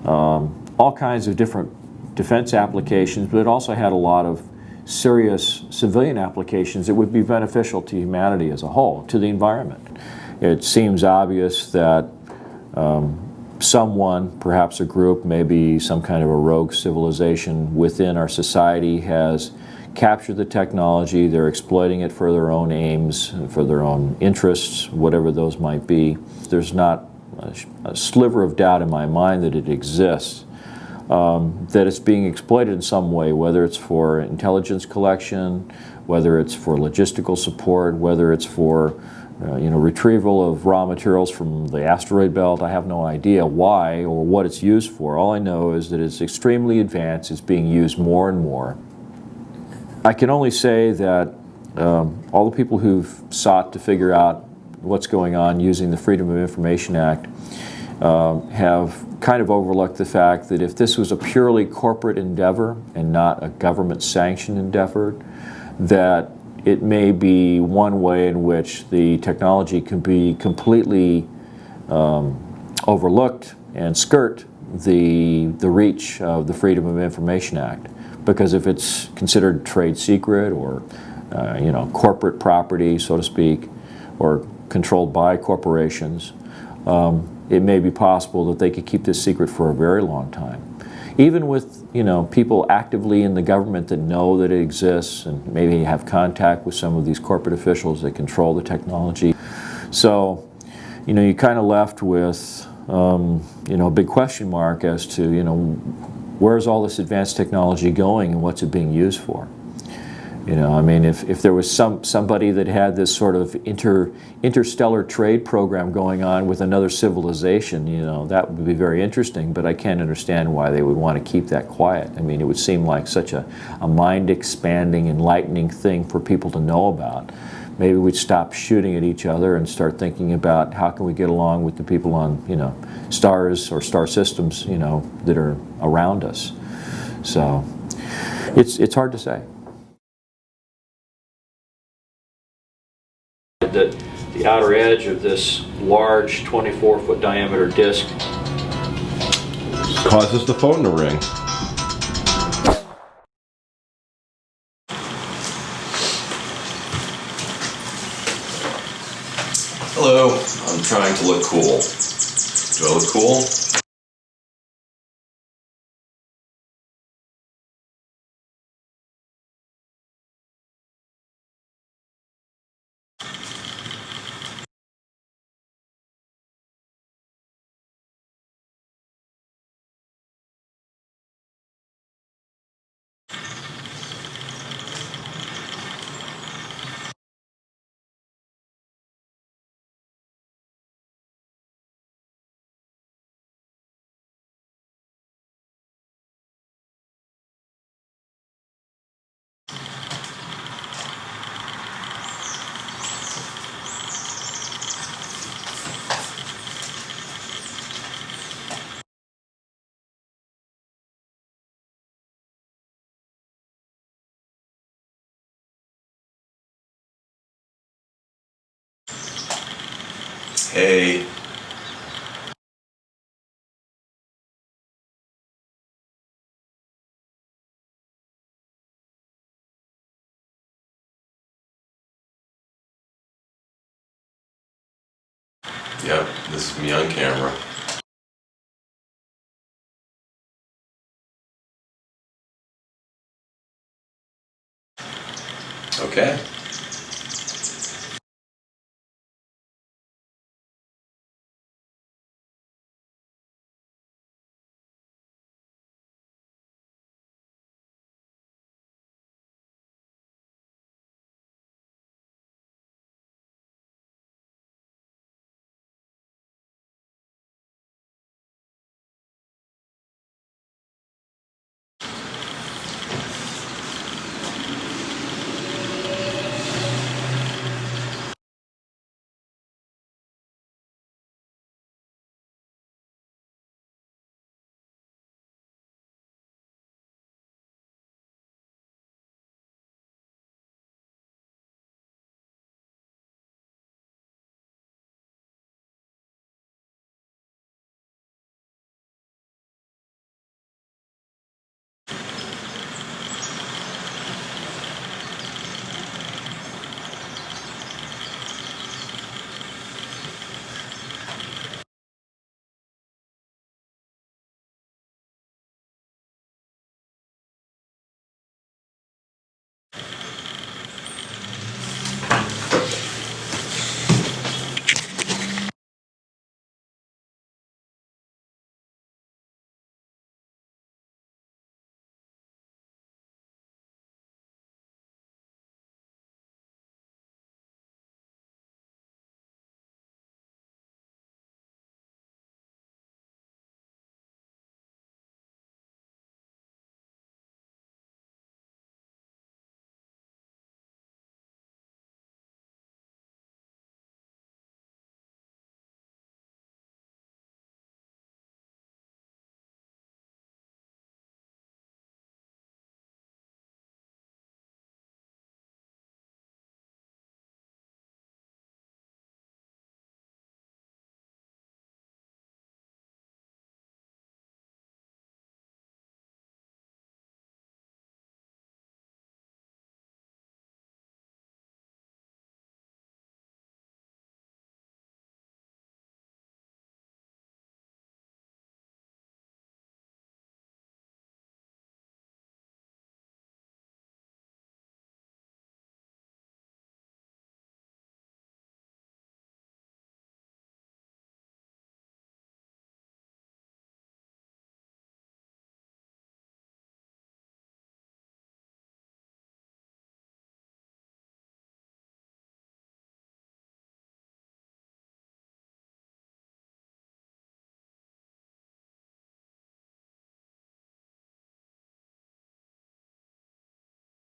all kinds of different defense applications, but it also had a lot of serious civilian applications that would be beneficial to humanity as a whole, to the environment. It seems obvious that someone, perhaps a group, maybe some kind of a rogue civilization within our society has captured the technology, they're exploiting it for their own aims, for their own interests, whatever those might be. There's not a sliver of doubt in my mind that it exists. That it's being exploited in some way, whether it's for intelligence collection, whether it's for logistical support, whether it's for retrieval of raw materials from the asteroid belt. I have no idea why or what it's used for. All I know is that it's extremely advanced, it's being used more and more. I can only say that all the people who've sought to figure out what's going on using the Freedom of Information Act have kind of overlooked the fact that if this was a purely corporate endeavor and not a government-sanctioned endeavor, that it may be one way in which the technology can be completely overlooked and skirt the reach of the Freedom of Information Act. Because if it's considered trade secret or corporate property, so to speak, or controlled by corporations, it may be possible that they could keep this secret for a very long time. Even with people actively in the government that know that it exists and maybe have contact with some of these corporate officials that control the technology. So, you're kind of left with a big question mark as to where's all this advanced technology going and what's it being used for? If there was somebody that had this sort of interstellar trade program going on with another civilization, that would be very interesting, but I can't understand why they would want to keep that quiet. It would seem like such a mind-expanding, enlightening thing for people to know about. Maybe we'd stop shooting at each other and start thinking about how can we get along with the people on, stars or star systems, that are around us. So it's hard to say. That the outer edge of this large 24-foot diameter disc causes the phone to ring. Hello, I'm trying to look cool. Do I look cool? Hey. Yep, this is me on camera.